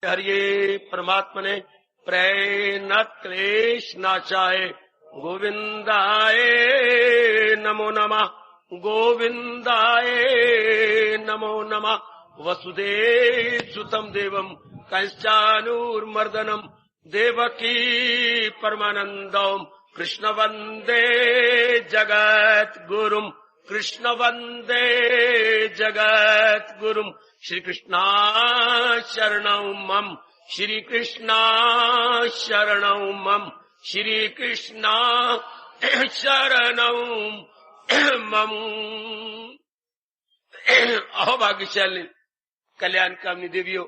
हरिये परमात्मने प्रय न क्लेश नाचाए गोविंदाय नमो नमः गोविंदाय नमो नमः वसुदेव सुतम देवम कंचानूर्मर्दनम देवकी परमानंदम कृष्ण वंदे जगत गुरुम कृष्ण वंदे जगत गुरुम श्री कृष्णा शरणं मम श्री कृष्णा शरणं मम श्री कृष्णा शरणं मम। अहो भाग्यशाली कल्याण कामनी देवियों,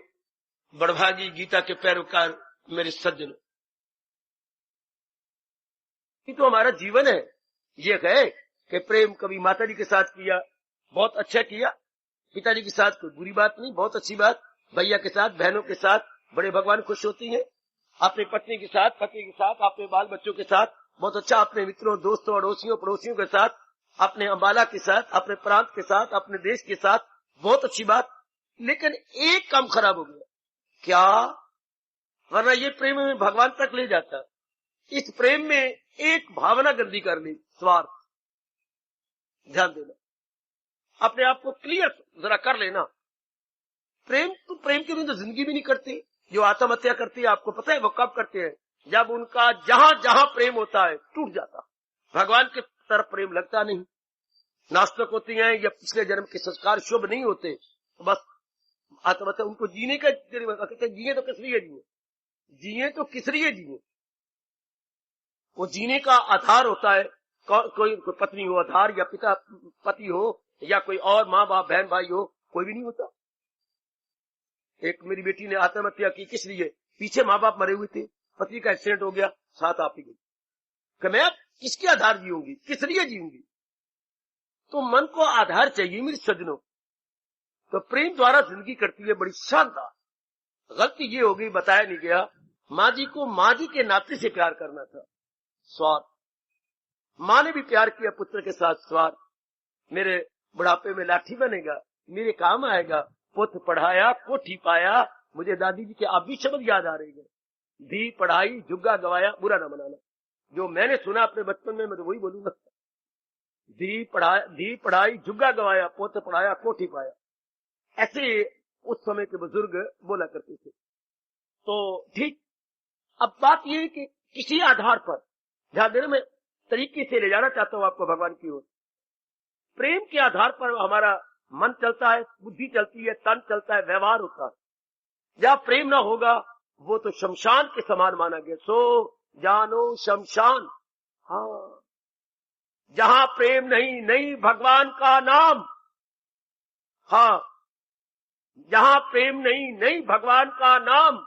बड़भागी गीता के पैरोकार मेरे सज्जनों, ये तो हमारा जीवन है। ये है कि प्रेम कभी माताजी के साथ किया, बहुत अच्छा किया, पिताजी के साथ कोई बुरी बात नहीं, बहुत अच्छी बात, भैया के साथ, बहनों के साथ बड़े भगवान खुश होती हैं, अपनी पत्नी के साथ, पति के साथ, अपने बाल बच्चों के साथ बहुत अच्छा, अपने मित्रों, दोस्तों, अड़ोसियों, पड़ोसियों के साथ, अपने अंबाला के साथ, अपने प्रांत के साथ, अपने देश के साथ, बहुत अच्छी बात। लेकिन एक काम खराब हो गया, क्या? वरना ये प्रेम में भगवान तक ले जाता। इस प्रेम में एक भावना गंदी कर ली, स्वार्थ। ध्यान देना, अपने आप को क्लियर जरा कर लेना। प्रेम के बिना तो जिंदगी भी नहीं करती। जो आत्महत्या करती है, आपको पता है वो कब करते हैं? जब उनका जहां जहां प्रेम होता है टूट जाता, भगवान की तरफ प्रेम लगता नहीं। नास्तिक होती हैं या पिछले जन्म के संस्कार शुभ नहीं होते, तो बस आत्महत्या। उनको जीने का कहते हैं, जिए तो किस लिए जिए, जिए तो किस लिए जिए। वो जीने का आधार होता है, कोई पत्नी हो आधार, या पिता पति हो, या कोई और माँ बाप बहन भाई हो, कोई भी नहीं होता। एक मेरी बेटी ने आत्महत्या की, किस लिए? पीछे माँ बाप मरे हुए थे, पति का एक्सीडेंट हो गया, साथ आप ही गई कि मैं अब किसके आधार जीऊंगी, किस लिए जीऊंगी। तो मन को आधार चाहिए मेरे सज्जनों। तो प्रेम द्वारा जिंदगी करती है बड़ी शानदार। गलती ये हो गई, बताया नहीं गया, माँ जी को माँ जी के नाते से प्यार करना था, स्वार्थ। माँ ने भी प्यार किया पुत्र के साथ, स्वार्थ। मेरे बुढ़ापे में लाठी बनेगा, मेरे काम आएगा, पुत्र पढ़ाया कोठी पाया। मुझे दादी जी के आप भी शब्द याद आ रहे हैं, धी पढ़ाई जुग्गा गवाया, बुरा ना मनाना। जो मैंने सुना अपने बचपन में, मैं तो वही बोलूंगा। धी पढ़ाई जुग्गा गवाया, पुत्र पढ़ाया कोठी पाया, ऐसे उस समय के बुजुर्ग बोला करते थे। तो ठीक, अब बात यह है कि किसी आधार पर, ध्यान देना, मैं तरीके से ले जाना चाहता हूं आपको भगवान की ओर। प्रेम के आधार पर हमारा मन चलता है, बुद्धि चलती है, तन चलता है, व्यवहार होता है। जहां प्रेम ना होगा वो तो शमशान के समान माना गया। सो जानो शमशान। हाँ, जहां प्रेम नहीं, नहीं भगवान का नाम। हाँ, जहां प्रेम नहीं, नहीं भगवान का नाम।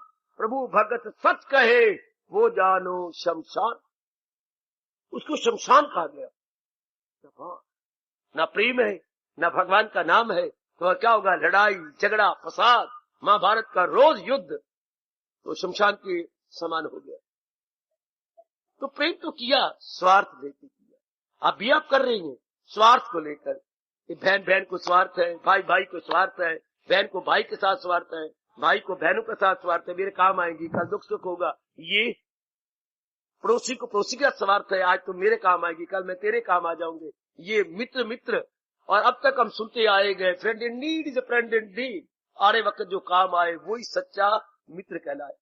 प्रभु भगत सच कहे, वो जानो शमशान। उसको शमशान कहा गया। ना प्रेम है, ना भगवान का नाम है, तो क्या होगा? लड़ाई झगड़ा फसाद, महाभारत का रोज युद्ध, तो शमशान के समान हो गया। तो प्रेम तो किया, स्वार्थ लेके किया। अब भी आप कर रही हैं स्वार्थ को लेकर। बहन बहन को स्वार्थ है, भाई भाई को स्वार्थ है, बहन को भाई के साथ स्वार्थ है, भाई को बहनों के साथ स्वार्थ है, मेरे काम आएंगी, कल दुख सुख होगा। ये पड़ोसी को पड़ोसी का स्वार्थ है, आज तुम मेरे काम आएगी, कल मैं तेरे काम आ जाऊंगे। ये मित्र मित्र, और अब तक हम सुनते आए गए, friend in need is a friend in deed. आड़े वक्त जो काम आए वही सच्चा मित्र कहलाए,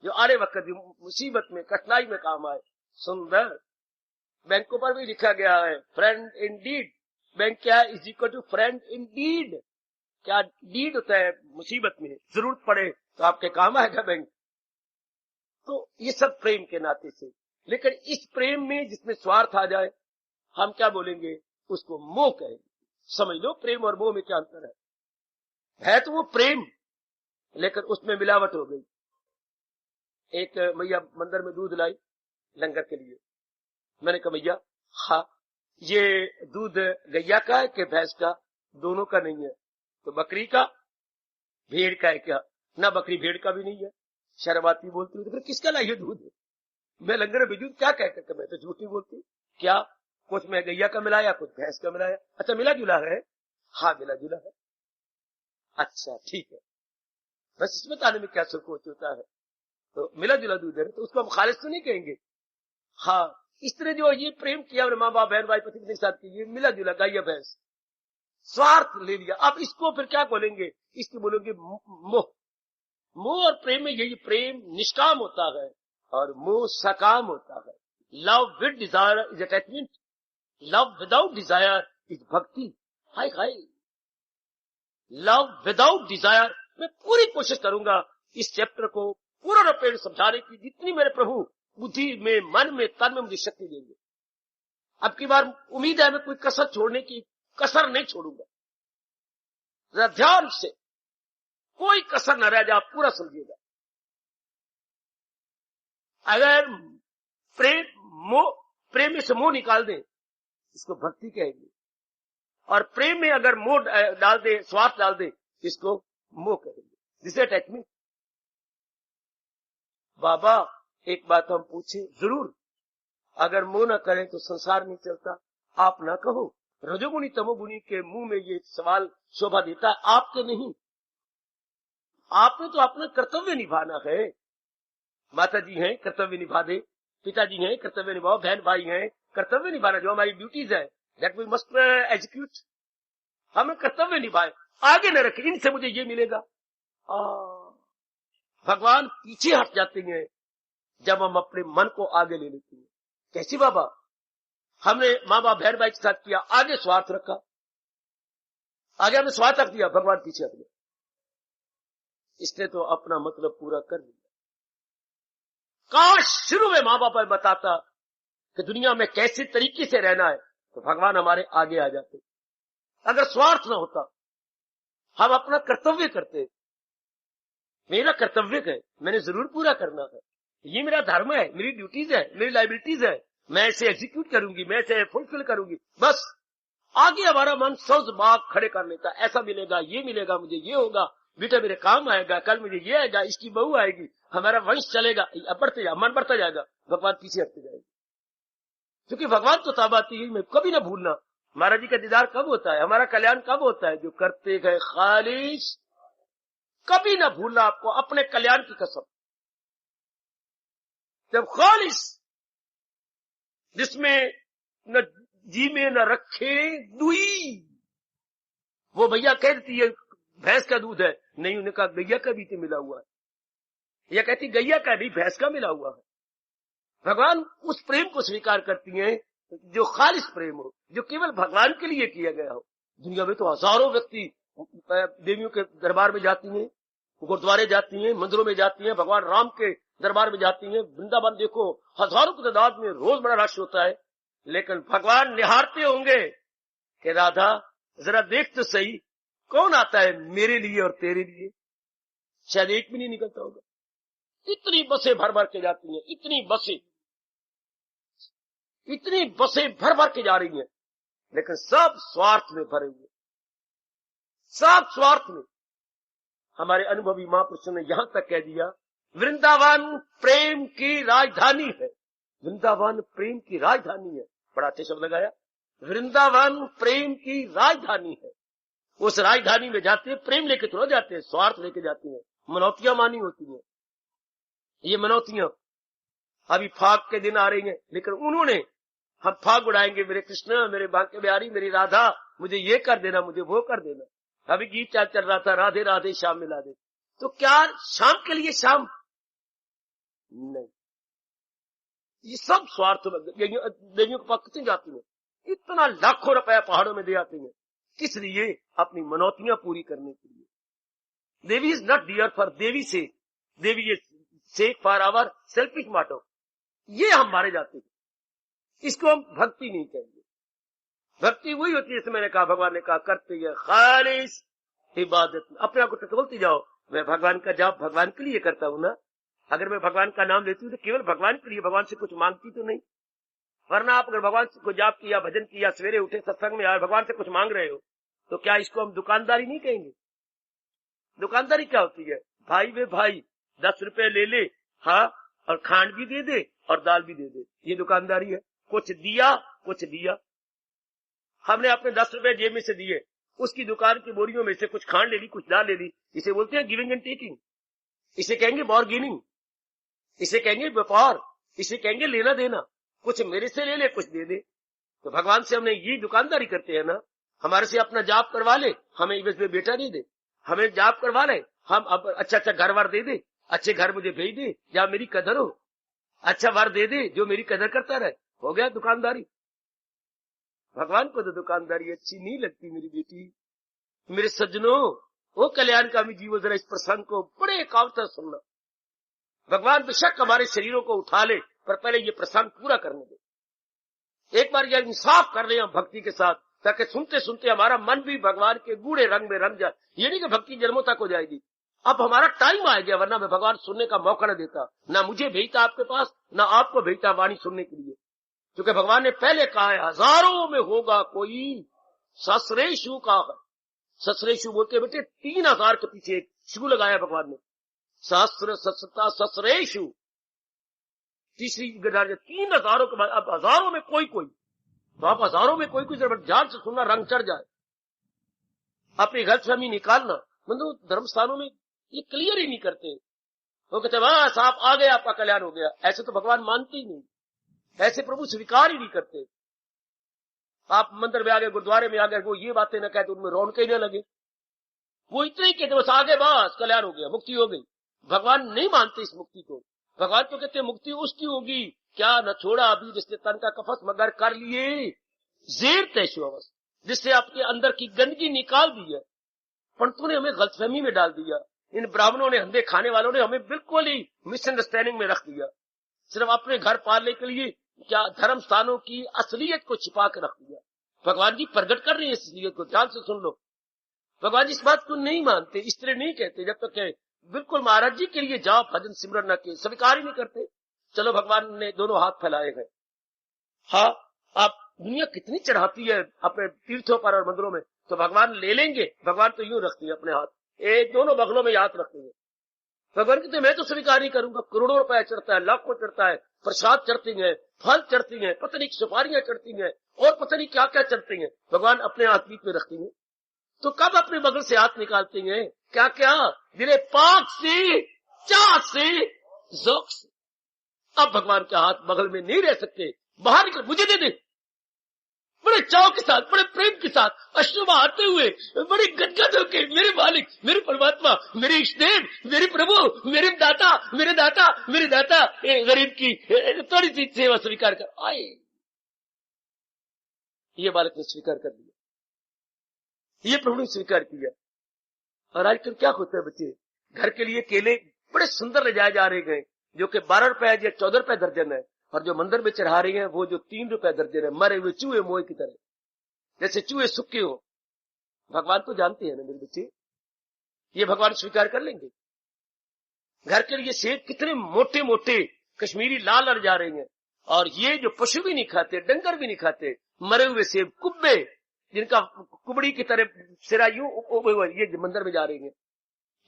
जो आड़े वक्त जो मुसीबत में कठिनाई में काम आए। सुंदर, बैंकों पर भी लिखा गया है फ्रेंड इन डीड। बैंक क्या है? Is equal to friend in deed. क्या डीड होता है? मुसीबत में जरूरत पड़े तो आपके काम आएगा बैंक। तो ये सब प्रेम के नाते से। लेकिन इस प्रेम में जिसमें स्वार्थ आ जाए, हम क्या बोलेंगे? उसको मोह कहेंगे। समझ लो प्रेम और मोह में क्या अंतर है तो वो प्रेम, लेकिन उसमें मिलावट हो गई। एक मैया मंदिर में दूध लाई लंगर के लिए। मैंने कहा भैया, हाँ, ये दूध गैया का है कि भैंस का? दोनों का नहीं है। तो बकरी का, भेड़ का है क्या? ना, बकरी भेड़ का भी नहीं है। शर्माती बोलती हूँ, तो फिर किसका लाई है दूध? मैं लंगर में भेजू क्या कह करके? मैं तो झूठी बोलती। क्या? कुछ मैं गैया का मिलाया, कुछ भैंस का मिलाया। अच्छा, मिला जुला है? हाँ, मिला जुला है। अच्छा, ठीक है। बस इसमें ताने में क्या सुख होता है। तो मिला जुला दूध है तो उसको हम खालिस तो नहीं कहेंगे। हाँ, इस तरह जो ये प्रेम किया माँ बाप बहन भाई पति के साथ की, ये मिला जुला गाय भैंस, स्वार्थ ले लिया। अब इसको फिर क्या बोलेंगे, इसको बोलेंगे मोह। मोह और प्रेम में यही, प्रेम निष्काम होता है और मोह सकाम होता है। Love with desire is attachment, love without desire is भक्ति। हाय हाय, लव विदाउट डिजायर। मैं पूरी कोशिश करूंगा इस चैप्टर को पूरा रूपेण समझाने की, जितनी मेरे प्रभु बुद्धि में, मन में, तन में मुझे शक्ति देंगे। अब की बार उम्मीद है मैं कोई कसर छोड़ने की कसर नहीं छोड़ूंगा। जरा ध्यान से, कोई कसर न रह जाए, आप पूरा समझिएगा। अगर प्रेम में से मोह निकाल दें, इसको भक्ति कहेंगे। और प्रेम में अगर मोह डाल दे, स्वार्थ डाल दे, इसको मोह कहेंगे। जिसे अटैचमेंट। बाबा एक बात हम पूछे जरूर, अगर मोह न करें तो संसार नहीं चलता। आप ना कहो, रजोगुणी तमोगुणी के मुंह में ये सवाल शोभा देता है, आपके नहीं। आपने तो अपना कर्तव्य निभाना है। माता जी हैं, कर्तव्य निभा दे, पिताजी हैं, कर्तव्य निभाओ, बहन भाई हैं, कर्तव्य निभाना जो हमारी ड्यूटीज है, दैट वी मस्ट एग्जीक्यूट। हमें कर्तव्य निभाए, आगे न रखे, इनसे मुझे ये मिलेगा। भगवान पीछे हट जाते हैं जब हम अपने मन को आगे ले लेते हैं। कैसी बाबा, हमने माँ बाप बहन भाई के साथ किया, आगे स्वार्थ रखा, आगे हमने स्वार्थ रख दिया, भगवान पीछे हट गया। इसने तो अपना मतलब पूरा कर लिया। काश शुरू में माँ बाप बताता कि दुनिया में कैसे तरीके से रहना है, तो भगवान हमारे आगे आ जाते। अगर स्वार्थ न होता, हम अपना कर्तव्य करते। मेरा कर्तव्य है, मैंने जरूर पूरा करना है, ये मेरा धर्म है, मेरी ड्यूटीज है, मेरी लाइबिलिटीज है, मैं इसे एग्जीक्यूट करूंगी, मैं इसे फुलफिल करूंगी। बस आगे हमारा मन सौज बाग खड़े कर लेता, ऐसा मिलेगा, ये मिलेगा, मुझे ये होगा, बेटा मेरे काम आएगा, कल मुझे ये आएगा, इसकी बहू आएगी, हमारा वंश चलेगा, बढ़ते जा, मन बढ़ता जाएगा, भगवान पीछे हटते जाएगा। क्योंकि भगवान तो ताबाती है, मैं कभी ना भूलना महाराज जी का दीदार कब होता है, हमारा कल्याण कब होता है, जो करते गए खालिश। कभी ना भूलना आपको, अपने कल्याण की कसम। जब खालिश, जिसमें न जी में न रखे दुई, वो भैया कह देती है भैंस का दूध है, नहीं, उन्हें कहा गैया का भी तो मिला हुआ है, यह कहती गैया का भी भैंस का मिला हुआ है। भगवान उस प्रेम को स्वीकार करती हैं जो खालिश प्रेम हो, जो केवल भगवान के लिए किया गया हो। दुनिया में तो हजारों व्यक्ति देवियों के दरबार में जाती हैं, गुरुद्वारे जाती हैं, मंदिरों में जाती हैं, भगवान राम के दरबार में जाती हैं। वृंदावन देखो, हजारों की तादाद में रोज बड़ा रश होता है, लेकिन भगवान निहारते होंगे कि राधा जरा देख तो सही, कौन आता है मेरे लिए और तेरे लिए। शायद एक भी नहीं निकलता होगा। इतनी बसें भर भर के जाती हैं, इतनी बसें भर भर के जा रही हैं, लेकिन सब स्वार्थ में भरे हुए, सब स्वार्थ में। हमारे अनुभवी महापुरुषों ने यहां तक कह दिया, वृंदावन प्रेम की राजधानी है। वृंदावन प्रेम की राजधानी है, बड़ा अच्छा शब्द लगाया, वृंदावन प्रेम की राजधानी है। उस राजधानी में जाते हैं, प्रेम लेके थोड़ा जाते हैं, स्वार्थ लेके जाते हैं, मनौतियां मानी होती हैं। ये मनौतियां अभी फाग के दिन आ रही हैं, लेकिन उन्होंने हम फाग उड़ाएंगे, मेरे कृष्ण, मेरे बांके बिहारी, मेरी राधा, मुझे ये कर देना, मुझे वो कर देना। अभी गीत चल रहा था, राधे राधे श्याम मिला दे, तो क्या शाम के लिए शाम नहीं, ये सब स्वार्थ। देवियों के पास कितनी जाती है, इतना लाखों रुपया पहाड़ों में दे आती है, किस लिए? अपनी मनौतियां पूरी करने के लिए। Devi is not dear for Devi से, Devi is sake for our selfish motive. ये हम मारे जाते हैं, इसको हम भक्ति नहीं कहेंगे। भक्ति वही होती है, जैसे मैंने कहा, भगवान ने कहा करते हैं खालिस इबादत। अपने आप को टटोलती जाओ, मैं भगवान का जाप भगवान के लिए करता हूं ना। अगर मैं भगवान का नाम लेती हूँ तो केवल भगवान के लिए, भगवान से कुछ मांगती तो नहीं। वरना आप अगर भगवान को जाप किया, भजन किया, सवेरे उठे, सत्संग में आए, भगवान से कुछ मांग रहे हो, तो क्या इसको हम दुकानदारी नहीं कहेंगे? दुकानदारी क्या होती है? भाई वे भाई 10 रुपए ले ले, हाँ, और खांड भी दे दे और दाल भी दे दे, ये दुकानदारी है। कुछ दिया, कुछ दिया। हमने अपने 10 रुपए जेब में से दिए, उसकी दुकान की बोरियों में से कुछ खांड ले ली, कुछ दाल ले ली। इसे बोलते हैं गिविंग एंड टेकिंग, इसे कहेंगे बार्गेनिंग, इसे कहेंगे व्यापार, इसे कहेंगे लेना देना। कुछ मेरे से ले ले, कुछ दे दे। तो भगवान से हमने ये दुकानदारी करते हैं ना, हमारे से अपना जाप करवा ले, हमें इवज में बेटा दे दे, हमें जाप करवा ले, हम अब अच्छा अच्छा घर वार दे दे, अच्छे घर मुझे भेज दे, या मेरी कदर हो, अच्छा वर दे दे जो मेरी कदर करता रहे। हो गया दुकानदारी। भगवान को तो दुकानदारी अच्छी नहीं लगती मेरी बेटी। मेरे सज्जनों, वो कल्याणकामी जीवो, जरा इस प्रसंग को बड़े एकाग्रता सुनना। भगवान बेशक हमारे शरीरों को उठा ले, पर पहले ये प्रसंग पूरा करने दे। एक बार यह इंसाफ कर ले हम भक्ति के साथ, ताकि सुनते सुनते हमारा मन भी भगवान के गूढ़े रंग में रंग जाए। ये नहीं कि भक्ति जन्मों तक हो जाएगी। अब हमारा टाइम आ गया, वरना मैं भगवान सुनने का मौका न देता, ना मुझे भेजता आपके पास, ना आपको भेजता वाणी सुनने के लिए। क्योंकि भगवान ने पहले कहा है, हजारों में होगा कोई ससरेशु का। ससरेशु बोलते बेटे 3000 के पीछे एक शु लगाया भगवान ने। सहस्र सत्ता ससरेशु, तीसरी गदार 3000 के बाद अब हजारों में कोई कोई। तो आप हजारों में कोई कोई जरा ध्यान से सुनना, रंग चढ़ जाए। अपनी गलतफहमी निकालना। मतलब धर्म स्थानों में ये क्लियर ही नहीं करते। वो कहते बस आप आ गए, आपका कल्याण हो गया। ऐसे तो भगवान मानते ही नहीं, ऐसे प्रभु स्वीकार ही नहीं करते। आप मंदिर में आ गए, गुरुद्वारे में आ गए, वो ये बातें न कहते, उनमें रौनक ही न लगे। वो इतने ही कहते बस आ गए, बस कल्याण हो गया, मुक्ति हो गई। भगवान नहीं मानते इस मुक्ति को। भगवान तो कहते मुक्ति उसकी होगी क्या, न छोड़ा अभी जिसने तन का कफस मगर कर लिए जेर तैशो अवस्थ, जिससे आपके अंदर की गंदगी निकाल दी है। पंडितों ने हमें गलतफहमी में डाल दिया। इन ब्राह्मणों ने, अंधे खाने वालों ने हमें बिल्कुल ही मिसअंडरस्टैंडिंग में रख दिया। सिर्फ अपने घर पालने के लिए क्या धर्म स्थानों की असलियत को छिपा कर रख दिया। भगवान जी प्रकट कर रहे हैं इस असलियत को, ध्यान से सुन लो। भगवान जी इस बात को नहीं मानते, इस तरह नहीं कहते। जब तक बिल्कुल महाराज जी के लिए जाओ भजन सिमरन न के, स्वीकार ही नहीं करते। चलो भगवान ने दोनों हाथ फैलाए हैं। हाँ, आप दुनिया कितनी चढ़ाती है अपने तीर्थों पर और मंदिरों में, तो भगवान ले लेंगे। भगवान तो यूं रखते हैं अपने हाथ, एक दोनों बगलों में हाथ रखते हैं। भगवान कहते मैं तो स्वीकार नहीं करूंगा। करोड़ों रुपया चढ़ता है, लाखों चढ़ता है, प्रसाद चढ़ती है, फल चढ़ती है, पता नहीं सुपारियां चढ़ती हैं, और पता नहीं क्या क्या चढ़ती हैं। भगवान अपने हाथ बीच में रखती हैं। तो कब अपने बगल से हाथ निकालते हैं? क्या क्या? दिले पाक से, चाह से, ज़ौक़ से। अब भगवान के हाथ बगल में नहीं रह सकते, बाहर निकल, मुझे दे दे। बड़े चाव के साथ, बड़े प्रेम के साथ, अश्रु बहाते हुए, बड़े गदगद होकर, मेरे मालिक, मेरे परमात्मा, मेरे इष्टदेव, मेरे प्रभु, मेरे दाता, मेरे दाता, मेरे दाता, गरीब की थोड़ी सी सेवा स्वीकार कर आए। ये बालक ने स्वीकार कर दिया, ये प्रभु ने स्वीकार किया। और आजकल क्या होता है, बच्चे घर के लिए केले बड़े सुंदर ले जाए जा रहे हैं, जो कि 12 रुपए या 14 रुपए दर्जन है, और जो मंदिर में चढ़ा रही हैं वो जो 3 रुपए दर्जन है, मरे हुए चूहे मोए की तरह, जैसे चूहे सूखे हो। भगवान तो जानते हैं ना मेरे बच्चे, ये भगवान स्वीकार कर लेंगे। घर के लिए सेब कितने मोटे मोटे कश्मीरी लाल लड़ जा रहे हैं, और ये जो पशु भी नहीं खाते, डंगर भी नहीं खाते, मरे हुए सेब, कुब्बे जिनका कुबड़ी की तरह सिरा यूं ये मंदिर में जा रही है।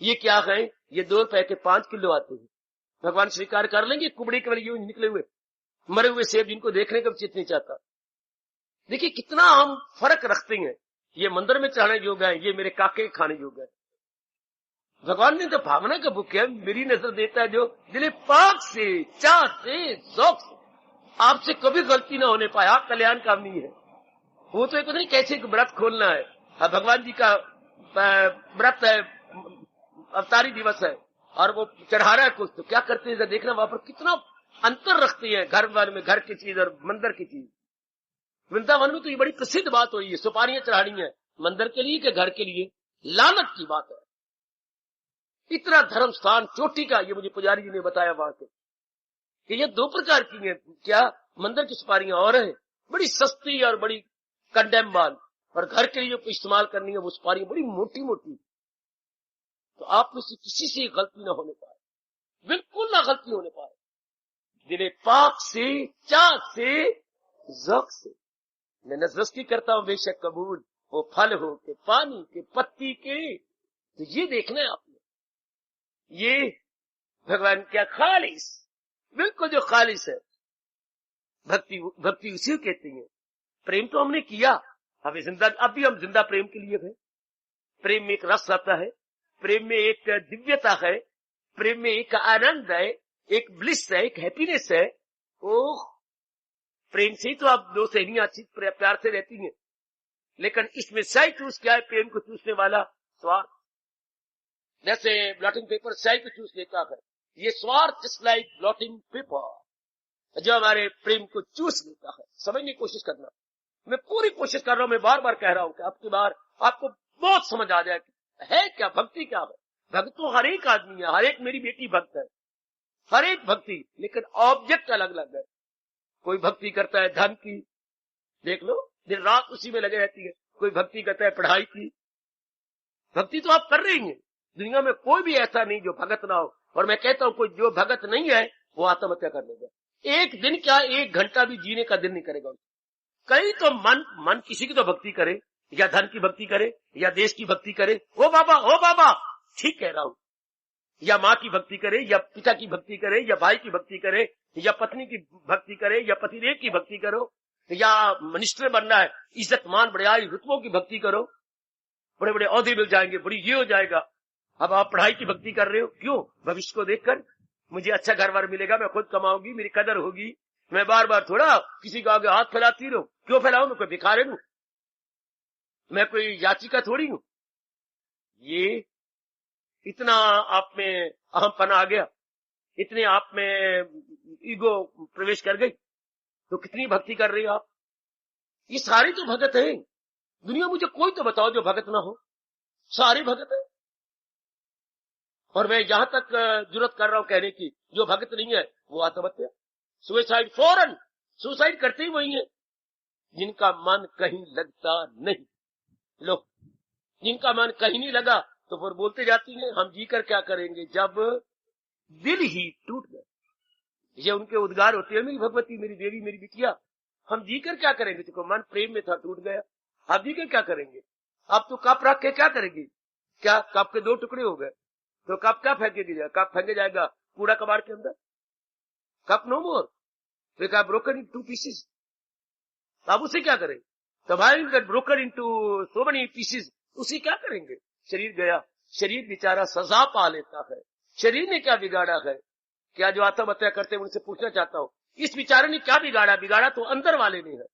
ये क्या है? ये 2 रुपए के 5 किलो आते हैं। भगवान स्वीकार कर लेंगे कुबड़ी के वाले यूं निकले हुए मरे हुए सेब, जिनको देखने का चित्त नहीं चाहता। देखिए कितना हम फर्क रखते हैं। ये मंदिर में चढ़ाने योग्य है, ये मेरे काके खाने योग्य है। भगवान ने तो भावना का बुक है, मेरी नजर देता है जो दिले पाक से, चाह से, ज़ौक़ से। आपसे कभी गलती ना होने पाए, आप कल्याण कामनी है। वो तो एक नहीं कैसे व्रत खोलना है। अब भगवान जी का व्रत है, अवतारी दिवस है, और वो चढ़ा रहा है कुछ, तो क्या करते हैं देखना, वहां पर कितना अंतर रखते हैं घर वाले में, घर की चीज और मंदिर की चीज। वृंदावन में तो ये बड़ी प्रसिद्ध बात हो रही है, सुपारियां चढ़ानी है मंदिर के लिए कि घर के लिए, लानत की बात है। इतना धर्म स्थान चोटी का, ये मुझे पुजारी जी ने बताया वहां के, कि ये 2 प्रकार की है। क्या? मंदिर की सुपारियां और है बड़ी सस्ती और बड़ी कंडेम माल, और घर के लिए जो इस्तेमाल करनी है वो सुपारियां बड़ी मोटी मोटी। तो आप में से किसी से गलती ना होने पाए, बिल्कुल ना गलती होने पाए। दिले पाक से, चाह से, ज़ौक़ से। मैं नज़रस्ती करता हूं बेशक कबूल, वो फल हो के, पानी के, पत्ती के। तो ये देखना है आपने, ये भगवान क्या खालिस, बिल्कुल जो खालिस है। भक्ति उसी को कहती है। प्रेम तो हमने किया, हमें जिंदा, अब भी हम जिंदा प्रेम के लिए हैं। प्रेम में एक रस आता है, प्रेम में एक दिव्यता है, प्रेम में एक आनंद है, एक ब्लिस है, एक हैप्पीनेस है। ओह, प्रेम से ही तो आप दो सहेलियां अच्छी प्यार से रहती हैं। लेकिन इसमें स्याही चूस क्या है? प्रेम को चूसने वाला स्वार्थ। जैसे ब्लॉटिंग पेपर स्याही को चूस लेता है, ये स्वार्थ जस्ट लाइक ब्लॉटिंग पेपर जो हमारे प्रेम को चूस लेता है। समझने की कोशिश करना, मैं पूरी कोशिश कर रहा हूं, मैं बार बार कह रहा हूं कि आपकी बार आपको बहुत समझ आ जाए है क्या भक्ति, क्या है भक्त। तो हर एक आदमी है, हर एक मेरी बेटी भक्त है, हर एक भक्ति, लेकिन ऑब्जेक्ट अलग अलग है। कोई भक्ति करता है धन की, देख लो दिन रात उसी में लगे रहती है। कोई भक्ति करता है पढ़ाई की। भक्ति तो आप कर रही हैं, दुनिया में कोई भी ऐसा नहीं जो भगत ना हो। और मैं कहता हूं कोई जो भगत नहीं है वो आत्महत्या कर लेगा। एक दिन क्या, एक घंटा भी जीने का दिन नहीं करेगा। कई तो मन किसी की तो भक्ति करे, या धन की भक्ति करे, या देश की भक्ति करे, ओ बाबा ठीक कह रहा हूं, या माँ की भक्ति करे, या पिता की भक्ति करे, या भाई की भक्ति करे, या पत्नी की भक्ति करे, या पतिदेव की भक्ति करो, या मिनिस्टर बनना है, इज्जतमान बड़े रुतबों की भक्ति करो, बड़े बड़े औहदे मिल जाएंगे, बड़ी ये हो जाएगा। अब आप पढ़ाई की भक्ति कर रहे हो, क्यों? भविष्य को देखकर मुझे अच्छा घर बार मिलेगा, मैं खुद कमाऊंगी, मेरी कदर होगी, मैं बार बार थोड़ा किसी को आगे हाथ फैलाती रहूं। क्यों फैलाऊं? मैं कोई भिखारी हूं, मैं कोई याचिका थोड़ी हूं। ये इतना आप में अहमपना आ गया, इतने आप में ईगो प्रवेश कर गई, तो कितनी भक्ति कर रही हो आप? ये सारे तो भगत है दुनिया, मुझे कोई तो बताओ जो भगत ना हो, सारे भगत है। और मैं यहां तक जुर्रत कर रहा हूं कहने की, जो भगत नहीं है वो आत्महत्या, सुसाइड, फौरन सुसाइड करते ही वही है जिनका मन कहीं लगता नहीं। लो, जिनका मन कहीं नहीं लगा तो फिर बोलते जाती हैं हम जीकर क्या करेंगे जब दिल ही टूट गए। ये उनके उद्गार होते हैं, मेरी भगवती, मेरी देवी, मेरी बिटिया, हम जीकर क्या करेंगे? देखो मन प्रेम में था, टूट गया, आप जीकर क्या करेंगे? आप तो कप रख के क्या करेंगे? क्या कप के दो टुकड़े हो गए तो कप क्या फेंके जाएगा? कप फेंके जाएगा कूड़ा कबाड़ के अंदर। Cup no more, broken in 2 pieces. आप उसे क्या करें? Broken in two so many pieces, उसी क्या करेंगे? शरीर गया, शरीर बेचारा सजा पा लेता है। शरीर ने क्या बिगाड़ा है? क्या जो आत्महत्या करते हैं उनसे पूछना चाहता हूं, इस बेचारे ने क्या बिगाड़ा? बिगाड़ा तो अंदर वाले ने है,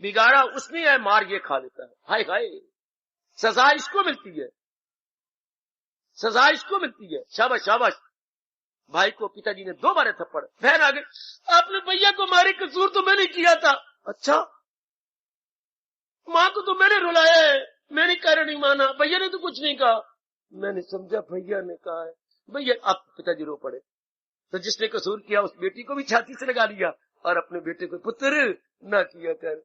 बिगाड़ा उसने है, मार ये खा लेता है। हाय हाय, सजा इसको मिलती है, सजा इसको मिलती है। शाबाश शाबाश। भाई को पिताजी ने 2 मारे थप्पड़, बहन आ गई, आपने भैया को मारे, कसूर तो मैंने किया था। अच्छा, माँ को तो मैंने रुलाया है, मैंने कारण नहीं माना, भैया ने तो कुछ नहीं कहा। मैंने समझा भैया ने कहा है, भैया। अब पिताजी रो पड़े। तो जिसने कसूर किया उस बेटी को भी छाती से लगा लिया और अपने बेटे को, पुत्र ना किया कर।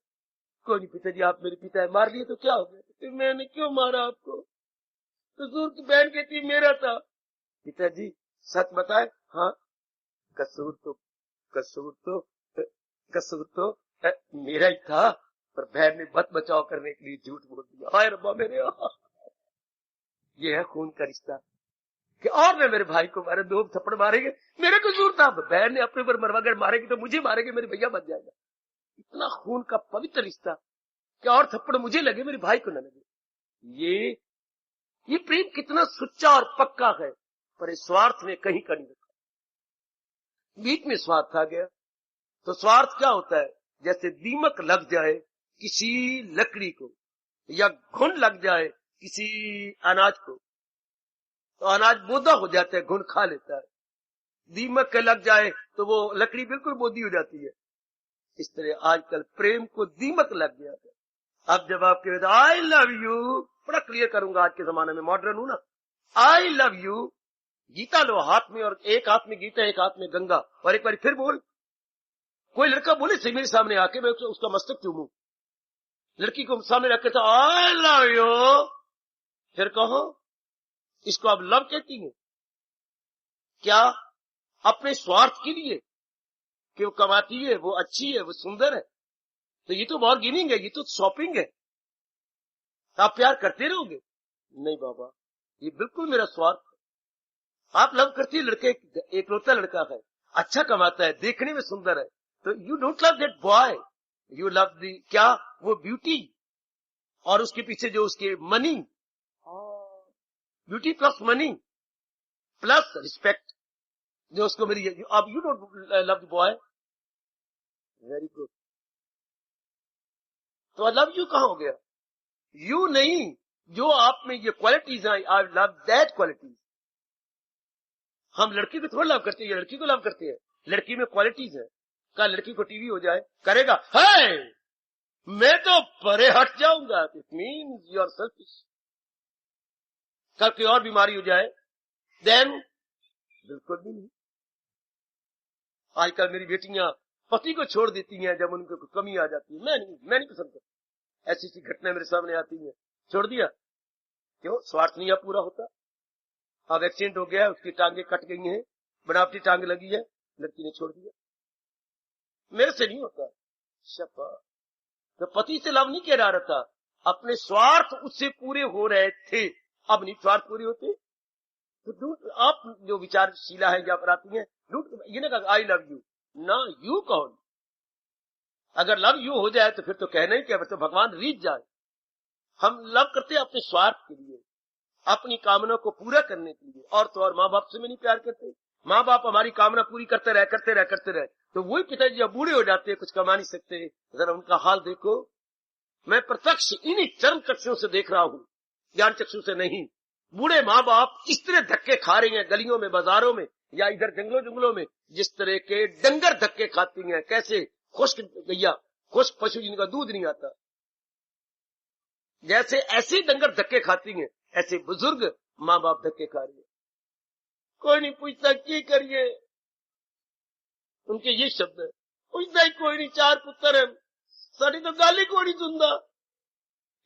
कोई नहीं पिताजी, आप मेरे पिता है, मार लिए तो क्या हो गया? तो मैंने क्यों मारा आपको? कसूर तो बहन कहती मेरा था। पिताजी सच बताए, हाँ कसूर तो मेरा ही था, पर बहन ने बत बचाव करने के लिए झूठ बोल दिया। हाय रब्बा मेरे, ये है खून का रिश्ता। कि और मैं मेरे भाई को मारे, 2 थप्पड़ मारेंगे, मेरा कसूर था। बहन ने अपने ऊपर मरवाकर मारेगी तो मुझे मारेंगे, मेरे भैया बच जाएगा। इतना खून का पवित्र रिश्ता, क्या और थप्पड़ मुझे लगे, मेरे भाई को न लगे। ये प्रेम कितना सच्चा और पक्का है, पर इस स्वार्थ ने कहीं का नहीं रखा। बीच में स्वार्थ आ गया तो स्वार्थ क्या होता है? जैसे दीमक लग जाए किसी लकड़ी को, या घुन लग जाए किसी अनाज को, तो अनाज बोदा हो जाता है, घुन खा लेता है। दीमक के लग जाए तो वो लकड़ी बिल्कुल बोदी हो जाती है। इस तरह आजकल प्रेम को दीमक लग गया है। अब जब आप कहते आई लव यू, बड़ा क्लियर करूंगा, आज के जमाने में मॉडर्न हूं ना, आई लव यू, गीता लो हाथ में, और एक हाथ में गीता, एक हाथ में गंगा, और एक बार फिर बोल। कोई लड़का बोले से मेरे सामने आके, मैं उसका मस्तक चूमूं, लड़की को सामने रख के तो आई लव यू, फिर कहो इसको आप लव कहती हैं क्या? अपने स्वार्थ के लिए कि वो कमाती है, वो अच्छी है, वो सुंदर है, तो ये तो बार्गेनिंग है, ये तो शॉपिंग है, तो आप प्यार करते रहोगे? नहीं बाबा, ये बिल्कुल मेरा स्वार्थ है। आप लव करती है, लड़के एकलौता लड़का है, अच्छा कमाता है, देखने में सुंदर है, तो you don't love that boy, you love the क्या? वो ब्यूटी, और उसके पीछे जो उसके money, beauty plus money plus respect जो उसको मिली है। अब you don't love the boy, very good, तो लव यू कहां हो गया? यू नहीं, जो आप में ये क्वालिटीज हैं, आई लव दैट क्वालिटीज। हम लड़की को थोड़ा लव करते हैं, लड़की को लव करते हैं। लड़की में क्वालिटीज है। क्या लड़की को टीवी हो जाए करेगा? है, मैं तो परे हट जाऊंगा, it means you are selfish. कल कोई और बीमारी हो जाए देन बिल्कुल भी नहीं। आजकल मेरी बेटियां पति को छोड़ देती हैं जब उनको कमी आ जाती है। मैं नहीं पसंद करता। ऐसी ऐसी घटनाएं मेरे सामने आती हैं, छोड़ दिया। क्यों? स्वार्थ नहीं पूरा होता। अब एक्सीडेंट हो गया, उसकी टांगे कट गई हैं, बनावटी टांग लगी है, लड़की ने छोड़ दिया। मेरे से नहीं होता। शपा, तो पति से लव नहीं किया रहा था, अपने स्वार्थ उससे पूरे हो रहे थे। अब नहीं स्वार्थ पूरे होते। तो आप जो विचारशीला है या अपराधी है, ये ना कहा आई लव यू, ना यू कौन? अगर लव यू हो जाए तो फिर तो कहना ही क्या, तो भगवान रीत जाए। हम लव करते हैं अपने स्वार्थ के लिए, अपनी कामना को पूरा करने के लिए। और तो और माँ बाप से भी नहीं प्यार करते। माँ बाप हमारी कामना पूरी करते रहे तो वही पिताजी जब बूढ़े हो जाते हैं, कुछ कमा नहीं सकते, जरा उनका हाल देखो। मैं प्रत्यक्ष इन्हीं चरम चक्षुओं से देख रहा हूं, ज्ञान चक्षु से नहीं। बूढ़े माँ बाप किस तरह धक्के खा रही हैं गलियों में, बाजारों में, या इधर जंगलों में, जिस तरह के डंगर धक्के खाती हैं। कैसे? खुश्क गैया, खुश्क पशु जिनका दूध नहीं आता, जैसे ऐसे डंगर धक्के खाती हैं, ऐसे बुजुर्ग माँ बाप धक्के खा रही है। कोई नहीं पूछता क्या करिए, उनके ये शब्द है, पूछता ही कोई नहीं, 4 पुत्र है, साड़ी तो गाली कोई नहीं सुनता।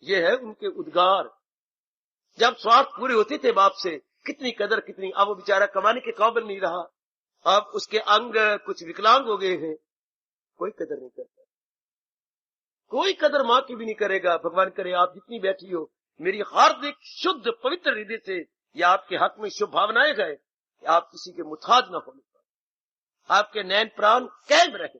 ये है उनके उद्गार। जब स्वार्थ पूरे होते थे बाप से, कितनी कदर कितनी। अब वो बेचारा कमाने के काबिल नहीं रहा, अब उसके अंग कुछ विकलांग हो गए हैं, कोई कदर नहीं करता। कोई कदर मां की भी नहीं करेगा। भगवान करे आप जितनी बैठी हो, मेरी हार्दिक शुद्ध पवित्र हृदय से या आपके हक में शुभ भावनाएं गए कि आप किसी के मुताज न होने पाए, आपके नैन प्राण कैद रहे।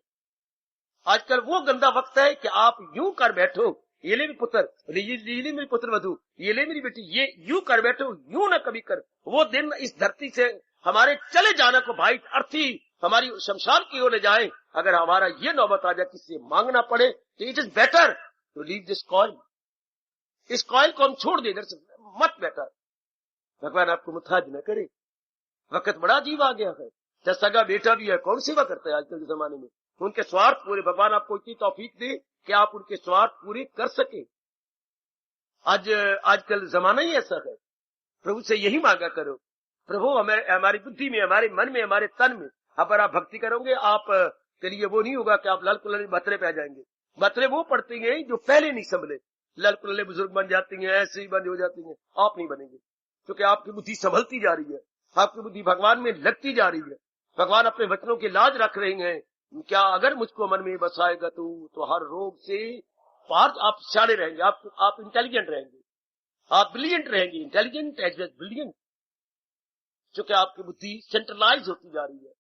आजकल वो गंदा वक्त है कि आप यूं कर बैठो, ये ले मेरे पुत्र, ये ले मेरी पुत्र वधु, ये ले मेरी बेटी, ये यूं कर बैठो, यूं ना कभी कर। वो दिन इस धरती से हमारे चले जाना को भाई अर्थी हमारी शमशान की ओर ले जाए। अगर हमारा ये नौबत आ जाए किसी मांगना पड़े, तो it is better to leave this coil. इस कॉइल को हम छोड़ दे, इधर से मत बैठा। भगवान आपको मुताज न करे। वक्त बड़ा अजीब आ गया है। चाहे सगा बेटा भी है, कौन सेवा करता है आजकल के जमाने में? उनके स्वार्थ पूरे, भगवान आपको इतनी तौफीक दे कि आप उनके स्वार्थ पूरे कर सके। आजकल जमाना ही ऐसा है। प्रभु से यही मांगा करो, प्रभु हमारी बुद्धि में, हमारे मन में, हमारे तन में, अगर आप भक्ति करोगे, आप के लिए वो नहीं होगा कि आप लाल कुल्ले बतरे पे आ जाएंगे। बतरे वो पड़ते हैं जो पहले नहीं संभले, लाल कुल्ले बुजुर्ग बन जाती हैं, ऐसे ही बंद हो जाती हैं। आप नहीं बनेंगे, क्योंकि आपकी बुद्धि संभलती जा रही है, आपकी बुद्धि भगवान में लगती जा रही है। भगवान अपने वचनों की लाज रख रहे हैं। क्या अगर मुझको मन में बसाएगा तो हर रोग से पार आप साड़े रहेंगे, आप इंटेलिजेंट रहेंगे, आप ब्रिलियंट रहेंगे, इंटेलिजेंट एज वेल ब्रिलियंट। क्योंकि आपकी बुद्धि सेंट्रलाइज होती जा रही है।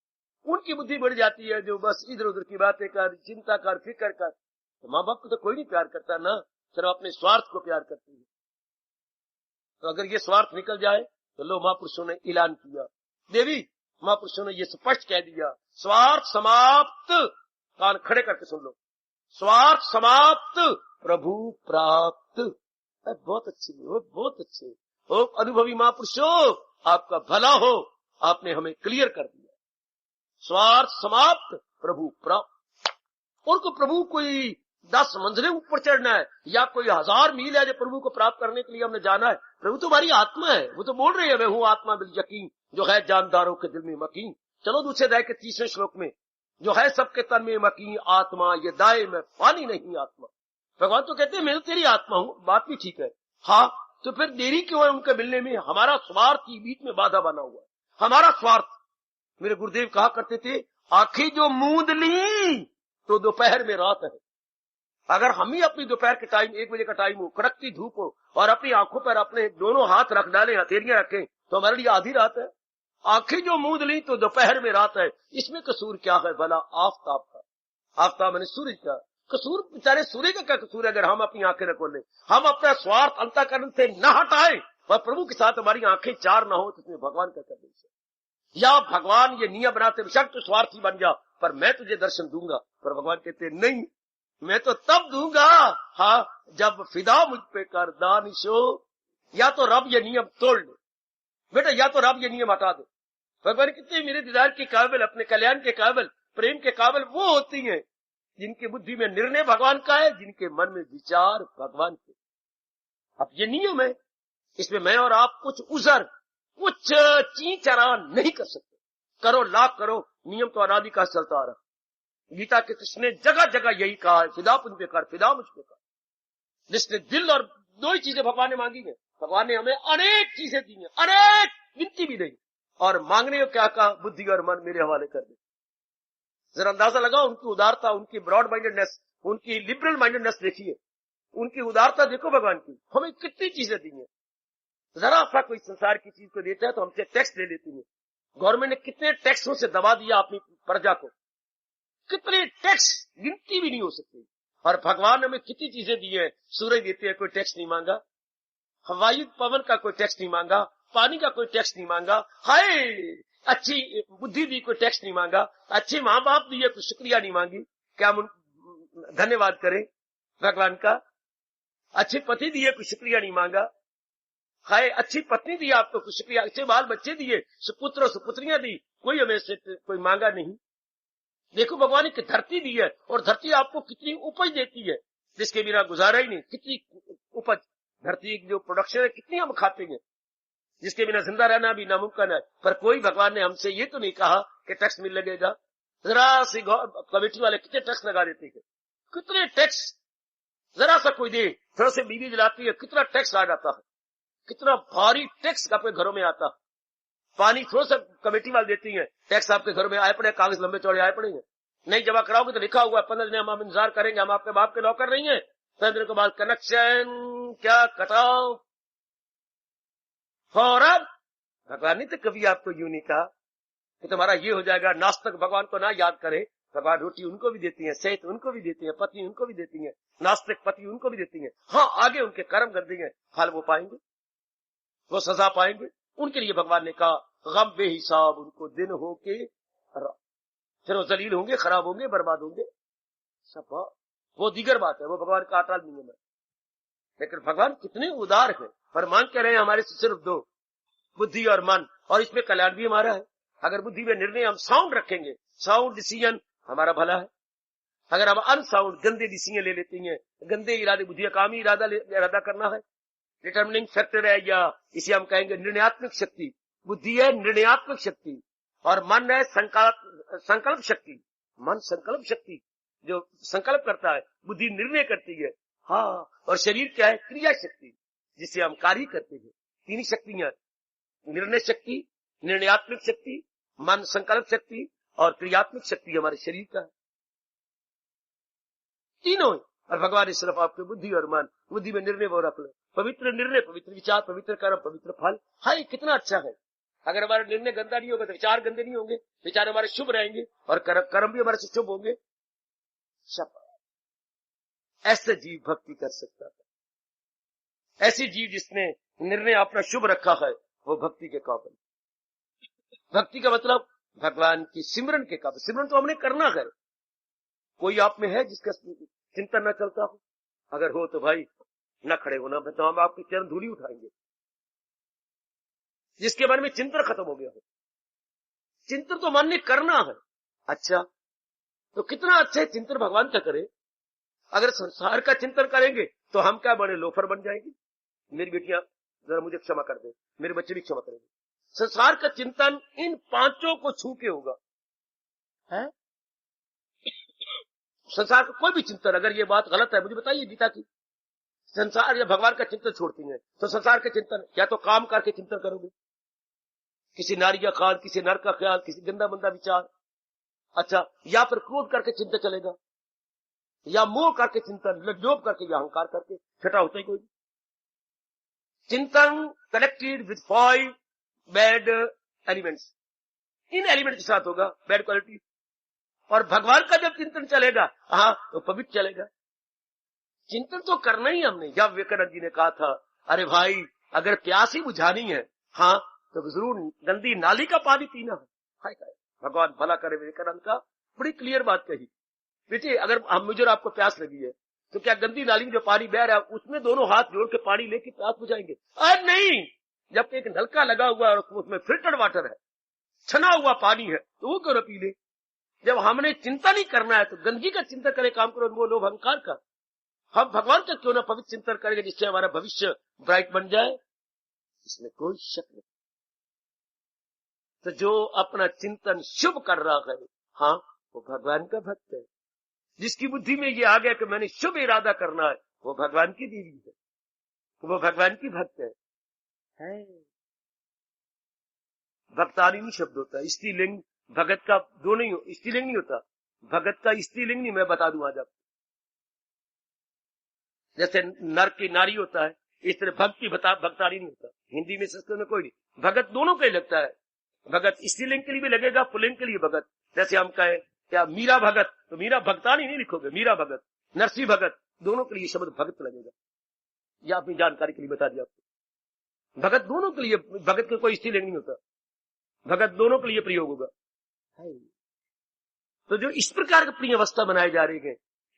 उनकी बुद्धि बढ़ जाती है जो बस इधर उधर की बातें कर, चिंता कर, फिक्र कर। तो माँ बाप को तो कोई नहीं प्यार करता ना, सिर्फ अपने स्वार्थ को प्यार करते हैं। तो अगर ये स्वार्थ निकल जाए तो लो महापुरुषों ने ऐलान किया, देवी महापुरुषों ने ये स्पष्ट कह दिया, स्वार्थ समाप्त। कान खड़े करके सुन लो, स्वार्थ समाप्त, प्रभु प्राप्त। बहुत अच्छे, बहुत अच्छे। ओ अनुभवी महापुरुषों, आपका भला हो, आपने हमें क्लियर कर दिया। स्वार्थ समाप्त, प्रभु प्राप्त। उनको प्रभु कोई 10 मंजिलें ऊपर चढ़ना है या कोई 1000 मील है जो प्रभु को प्राप्त करने के लिए हमने जाना है। प्रभु तुम्हारी आत्मा है, वो तो बोल रही है, मैं हूँ आत्मा बिल यकीन, जो है जानदारों के दिल में मकीन। चलो दूसरे अध्याय के 30वें श्लोक में, जो है सबके तन में मकीन आत्मा, ये दाए में पानी नहीं आत्मा। भगवान तो कहते हैं मैं तो तेरी आत्मा हूँ, बात भी ठीक है। हाँ, तो फिर देरी क्यों है उनके मिलने में? हमारा स्वार्थ ही बीच में बाधा बना हुआ है, हमारा स्वार्थ। मेरे गुरुदेव कहा करते थे, आंखें जो मूंद ली तो दोपहर में रात है। अगर हम ही अपनी दोपहर के टाइम, 1 बजे का टाइम हो, कड़कती धूप हो, और अपनी आंखों पर अपने दोनों हाथ रख डालें, हथेलियां रखें, तो हमारे लिए आधी रात है। आंखें जो मूंद ली तो दोपहर में रात है। इसमें कसूर क्या है भला? आफताब का, आफताब मैंने सूरज का। कसूर बेचारे सूर्य का क्या कसूर है? अगर हम अपनी आंखें न खोलें, हम अपना स्वार्थ अंतःकरण से न हटाएं और प्रभु के साथ हमारी आंखें चार न हो, तो इसमें भगवान क्या करने से? या भगवान ये नियम बनाते बेशक तू स्वार्थी बन जा, पर मैं तुझे दर्शन दूंगा। पर भगवान कहते नहीं, मैं तो तब दूंगा हाँ जब फिदा मुझ पे कर दानिशो। या तो रब ये नियम तोड़ ले बेटा, या तो रब ये नियम हटा दे। भगवान कितने मेरे दीदार के काबिल, अपने कल्याण के काबिल, प्रेम के काबिल वो होती हैं जिनकी बुद्धि में निर्णय भगवान का है, जिनके मन में विचार भगवान के। अब ये नियम है, इसमें मैं और आप कुछ उजर, कुछ चींचरा नहीं कर सकते। करो लाख करो, नियम तो अनादि का चलता आ रहा। गीता के कृष्ण ने जगह जगह यही कहा है, फिदा मुझ पे कर, फिदा मुझ पे कर। जिसने दिल और दो ही चीजें भगवान ने मांगी है। भगवान ने हमें अनेक चीजें दी हैं, अनेक, गिनती भी नहीं। और मांगने को क्या कहा? बुद्धि और मन मेरे हवाले कर दे। जरा अंदाजा लगाओ उनकी उदारता, उनकी ब्रॉड माइंडेडनेस, उनकी लिबरल माइंडेडनेस देखिए, उनकी उदारता देखो भगवान की। हमें कितनी चीजें दी हैं। जरा सा कोई संसार की चीज को देता है तो हमसे टैक्स ले लेती है। गवर्नमेंट ने कितने टैक्सों से दबा दिया अपनी प्रजा को, कितने टैक्स गिनती भी नहीं हो सकती। और भगवान ने हमें कितनी चीजें दी है। सूरज देते हैं, कोई टैक्स नहीं मांगा। हवाई पवन का कोई टैक्स नहीं मांगा, पानी का कोई टैक्स नहीं मांगा। हाय अच्छी बुद्धि दी, कोई टैक्स नहीं मांगा। अच्छे माँ बाप दिए, कोई शुक्रिया नहीं मांगी। क्या हम धन्यवाद करें भगवान का? अच्छे पति दिए, कोई शुक्रिया नहीं मांगा। हाय अच्छी पत्नी दी आपको, कोई शुक्रिया। अच्छे बाल बच्चे दिए, सुपुत्र और सुपुत्रियां दी, कोई हमें से कोई मांगा नहीं। देखो भगवान ने धरती दी है, और धरती आपको कितनी उपज देती है जिसके बिना गुजारा ही नहीं। कितनी उपज, धरती की जो प्रोडक्शन है कितनी हम खाते हैं, जिसके बिना जिंदा रहना भी नामुमकिन है। पर कोई भगवान ने हमसे ये तो नहीं कहा कि टैक्स मिल लगेगा। जरा सी कमेटी वाले कितने टैक्स लगा देते हैं, कितने टैक्स। जरा सा कोई दे, थोड़ा से बीवी जलाती है, कितना टैक्स आ जाता है, कितना भारी टैक्स आपके घरों में आता है। पानी थोड़ा सा कमेटी वाले देती है, टैक्स आपके घर में आए पड़े, कागज लंबे चौड़े आए पड़ेंगे। नहीं जमा कराओगे तो लिखा हुआ है 15 दिन हम इंतजार करेंगे, हम आपके बाप के नौकर नहीं है। 15 दिन के बाद कनेक्शन क्या कटाओ फौरन। भगवान ने तो कभी आपको यूं नहीं कहा कि तुम्हारा ये हो जाएगा। नास्तिक भगवान को ना याद करे, भगवान रोटी उनको भी देती है, सेहत उनको भी देती है, पत्नी उनको भी देती है, नास्तिक पति उनको भी देती है। हाँ आगे उनके कर्म कर देंगे, फल वो पाएंगे, वो सजा पाएंगे। उनके लिए भगवान ने कहा गम बेहिसाब उनको दिन हो के, फिर वो जलील होंगे, खराब होंगे, बर्बाद होंगे। सब वो दीगर बात है, वो भगवान का अटल नियम है। लेकिन भगवान कितने उदार है, पर मांग के रहे हमारे से सिर्फ दो, बुद्धि और मन। और इसमें कल्याण भी हमारा है। अगर बुद्धि में निर्णय हम साउंड रखेंगे, साउंड डिसीजन, हमारा भला है। अगर हम अनसाउंड गंदे डिसीजन ले लेते हैं, गंदे इरादे, बुद्धि का काम ही इरादा करना है, डिटर्मिनिंग फैक्टर है, या इसे हम कहेंगे निर्णयात्मक शक्ति। बुद्धि है निर्णयात्मक शक्ति, और मन है संकल्प शक्ति। मन संकल्प शक्ति, जो संकल्प करता है, बुद्धि निर्णय करती है। हाँ, और शरीर क्या है? क्रिया शक्ति, जिससे हम कार्य करते हैं। तीन शक्तियां, निर्णय शक्ति, निर्णयात्मक शक्ति, मन संकल्प शक्ति, और क्रियात्मक शक्ति हमारे शरीर का है। तीनों। और भगवान ने सिर्फ आपके बुद्धि और मन, बुद्धि में निर्णय वो रख लो, पवित्र निर्णय, पवित्र विचार, पवित्र कर्म, पवित्र फल। हाय कितना अच्छा है। अगर हमारा निर्णय गंदा नहीं होगा तो विचार गंदे नहीं होंगे, विचार हमारे शुभ रहेंगे, और कर्म भी हमारे से शुभ होंगे। ऐसे जीव भक्ति कर सकता है। ऐसी जीव जिसने निर्णय अपना शुभ रखा है, वो भक्ति के काबिल। भक्ति का मतलब भगवान की सिमरन के काबिल। सिमरन तो हमने करना है। कोई आप में है जिसका चिंतन न चलता हो? अगर हो तो भाई न खड़े होना, तो हम आपकी चरण धूली उठाएंगे। जिसके मन में चिंतन खत्म हो गया हो, चिंतन तो मन ने करना है। अच्छा, तो कितना अच्छा है चिंतन भगवान का करे। अगर संसार का चिंतन करेंगे तो हम क्या बड़े लोफर बन जाएंगे। मेरी बेटियां जरा मुझे क्षमा कर दे, मेरे बच्चे भी क्षमा करेंगे। संसार का चिंतन इन पांचों को छू के होगा है? संसार का कोई भी चिंतन, अगर ये बात गलत है मुझे बताइए गीता की। संसार या भगवान का चिंतन छोड़ती है तो संसार के चिंतन, या तो काम करके चिंतन करोगे, किसी नारी का ख्याल, किसी नर का ख्याल, किसी गंदा बंदा विचार। अच्छा, या फिर क्रोध करके चिंतन चलेगा, या मोह करके चिंतन, लोभ करके, या अहंकार करके। छठा होता ही कोई। चिंतन connected with 5 bad elements. In element के साथ होगा बैड क्वालिटी। और भगवान का जब चिंतन चलेगा, हाँ, तो पवित्र चलेगा। चिंतन तो करना ही हमने। जब विवेकानंद जी ने कहा था, अरे भाई अगर प्यास ही बुझानी है, हाँ, तो जरूर गंदी नाली का पानी पीना है। हाय हाय, भगवान भला करे। विवेकानंद का बड़ी क्लियर बात कही, बेटे अगर हम मुझे और आपको प्यास लगी है, तो क्या गंदी नाली में जो पानी बह रहा है उसमें दोनों हाथ जोड़ के पानी लेके प्यास बुझाएंगे? अरे नहीं, जब एक नलका लगा हुआ है और उसमें फिल्टर्ड वाटर है, छना हुआ पानी है, तो वो क्यों न पी ले? जब हमने चिंता नहीं करना है तो गंदगी का चिंतन करे, काम करो, वो लोभ अहंकार का। हम भगवान का क्यों ना पवित्र चिंतन करेंगे, जिससे हमारा भविष्य ब्राइट बन जाए, इसमें कोई शक नहीं। तो जो अपना चिंतन शुभ कर रहा है, हाँ, वो भगवान का भक्त है। जिसकी बुद्धि में ये आ गया कि मैंने शुभ इरादा करना है, वो भगवान की देवी है, वो भगवान की भक्त है। भक्तारिणी शब्द होता है, स्त्रीलिंग भगत का दो नहीं, स्त्रीलिंग नहीं होता, भगत का स्त्रीलिंग नहीं, मैं बता दूं आज आपको। जैसे नर की नारी होता है, इस तरह भक्ति भक्तारिणी होता है। हिंदी में संस्कृत में कोई नहीं, भगत दोनों का ही लगता है। भगत स्त्रीलिंग के लिए भी लगेगा, पुल्लिंग के लिए भगत। जैसे हम कहे क्या मीरा भगत, तो मीरा भक्तानी नहीं लिखोगे, मीरा भगत, नरसिंह भगत, दोनों के लिए शब्द भगत लगेगा। यह अपनी जानकारी के लिए बता दिया आपको। भगत दोनों के लिए, भगत का कोई स्त्रीलिंग नहीं होता, भगत दोनों के लिए प्रयोग होगा। तो जो इस प्रकार की अपनी अवस्था बनाए जा रही है,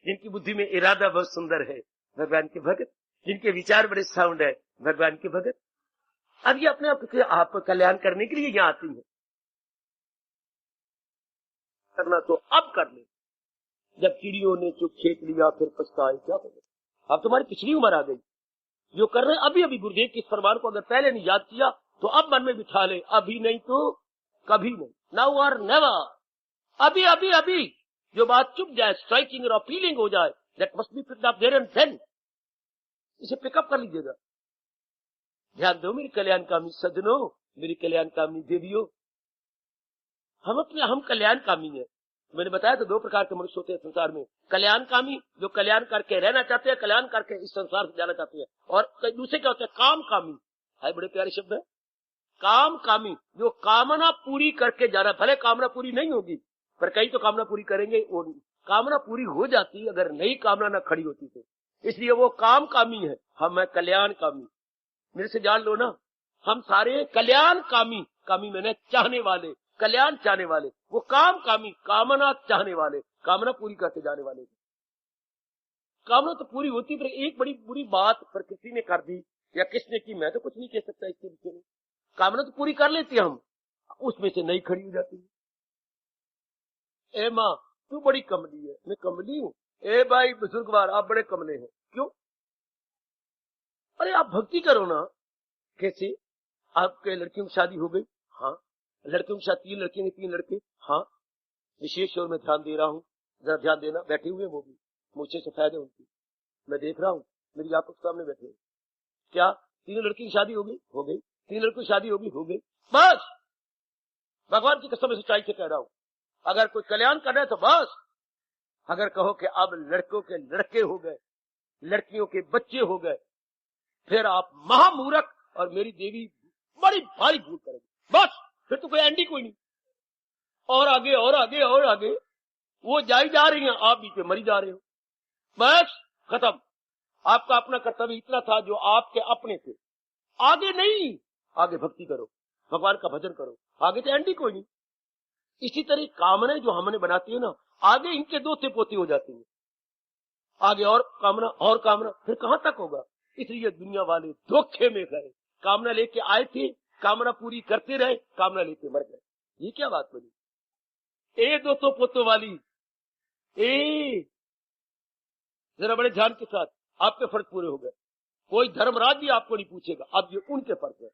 जिनकी बुद्धि में इरादा बहुत सुंदर है, भगवान के भगत, जिनके विचार बड़े साउंड है, भगवान के भगत। अब ये अपने आप कल्याण करने के लिए यहाँ आती है। करना तो अब कर ले, जब चिड़ियों ने चुप खेत लिया फिर पछताए क्या करें। अब तुम्हारी पिछली उम्र आ गई, जो कर रहे अभी अभी गुरुदेव के फरमान को अगर पहले नहीं याद किया तो अब मन में बिठा ले, अभी नहीं तो कभी नहीं, नाउ और नेवर। अभी अभी अभी जो बात चुप जाए, स्ट्राइकिंग और अपीलिंग हो जाए, that must be picked up there and then, इसे पिकअप कर लीजिएगा। ध्यान दो मेरी कल्याणकामी सज्जनों, मेरी कल्याणकामी देवियों, हम कल्याणकामी हैं। मैंने बताया तो दो प्रकार के मनुष्य होते हैं संसार में, कल्याणकामी जो कल्याण करके रहना चाहते हैं, कल्याण करके इस संसार से जाना चाहते हैं, और दूसरे क्या होते हैं, कामकामी। है बड़े प्यारे शब्द है, कामकामी, जो कामना पूरी करके जाना। भले कामना पूरी नहीं होगी, पर कई तो कामना पूरी करेंगे, और कामना पूरी हो जाती अगर नई कामना न खड़ी होती तो। इसलिए वो कामकामी है, हम है कल्याणकामी। मेरे से जान लो ना, हम सारे कल्याणकामी, कामी मैंने चाहने वाले, कल्याण चाहने वाले, वो कामकामी, कामना चाहने वाले, कामना पूरी करते जाने वाले। कामना तो पूरी होती, पर एक बड़ी बुरी बात प्रकृति ने कर दी या किसने की, मैं तो कुछ नहीं कह सकता इसके विषय में। कामना तो पूरी कर लेते हम, उसमें से नहीं खड़ी हो जाती। ए माँ तू बड़ी कमली है, मैं कमली हूँ। ए भाई बुजुर्गवार आप बड़े कमले हैं, क्यों? अरे आप भक्ति करो ना। कैसे? आपके लड़कियों की शादी हो गई? हाँ। लड़कियों की शादी, 3 लड़कियां 3 लड़के? हाँ। विशेष और मैं ध्यान दे रहा हूँ, जरा ध्यान देना। बैठे हुए वो भी, मुझसे सफेद है उनकी, मैं देख रहा हूँ, मेरी आंखों के सामने बैठे। क्या 3 लड़की की शादी हो गई? हो गई। 3 लड़कों की शादी होगी? हो गई। बस भगवान की कसम सच्चाई से कह रहा हूँ, अगर कोई कल्याण कर रहा है तो बस। अगर कहो कि अब लड़कों के लड़के हो गए, लड़कियों के बच्चे हो गए, फिर आप महामूर्ख और मेरी देवी बड़ी भारी भूल करेगी। बस फिर तो कोई एंडी कोई नहीं, और आगे और आगे और आगे वो जाई जा रही हैं, आप बीच में मरी जा रहे हो। बस खत्म। आपका अपना कर्तव्य इतना था जो आपके अपने थे, आगे नहीं। आगे भक्ति करो, भगवान का भजन करो, आगे तो एंडी कोई नहीं। इसी तरह कामनाएं जो हमने बनाती है ना, आगे इनके दोते पोते हो जाती है। आगे और कामना, फिर कहां तक होगा? इसलिए दुनिया वाले धोखे में गए। कामना लेके आए थे, कामना पूरी करते रहे, कामना लेके मर गए। ये क्या बात बनी? ए दोतों पोतों वाली, ए जरा बड़े ध्यान के साथ, आपके फर्ज पूरे हो गए। कोई धर्मराज भी आपको नहीं पूछेगा, अब ये उनके फर्ज है,